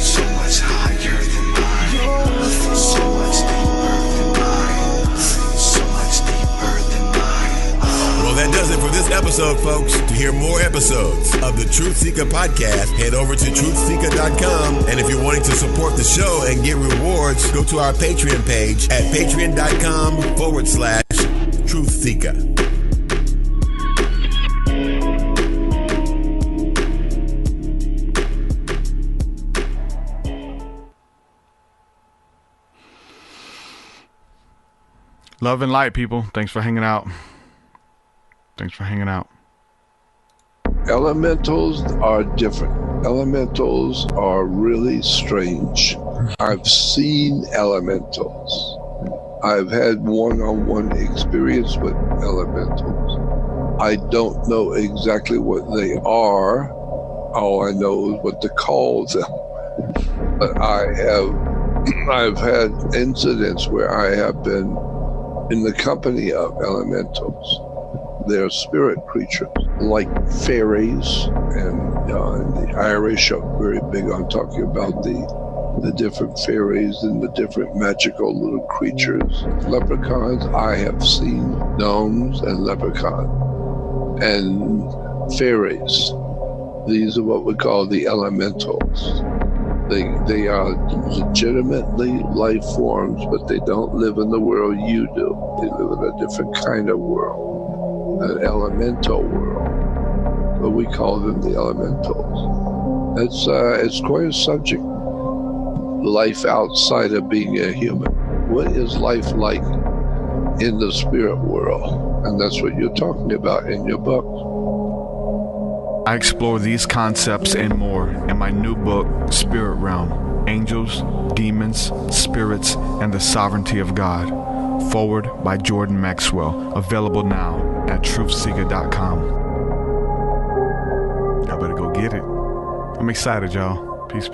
so much higher than mine. Your will so much deeper than mine, so much deeper than mine. Well, that does it for this episode, folks. To hear more episodes of the TruthSeekah Podcast, head over to TruthSeekah.com. And if you're wanting to support the show and get rewards, go to our Patreon page at patreon.com/TruthSeekah. Love and light, people. Thanks for hanging out. Elementals are different. Elementals are really strange. I've seen elementals. I've had one-on-one experience with elementals. I don't know exactly what they are. All I know is what to call them. But I've had incidents where I have been in the company of elementals. They're spirit creatures, like fairies, and the Irish are very big on talking about the different fairies and the different magical little creatures. Leprechauns, I have seen gnomes and leprechauns, and fairies. These are what we call the elementals. They are legitimately life forms, but they don't live in the world you do. They live in a different kind of world, an elemental world. But we call them the elementals. It's quite a subject. Life outside of being a human. What is life like in the spirit world? And that's what you're talking about in your book. I explore these concepts and more in my new book, Spirit Realm: Angels, Demons, Spirits, and the Sovereignty of God. Forward by Jordan Maxwell. Available now at TruthSeekah.com. Y'all better go get it. I'm excited, y'all. Peace.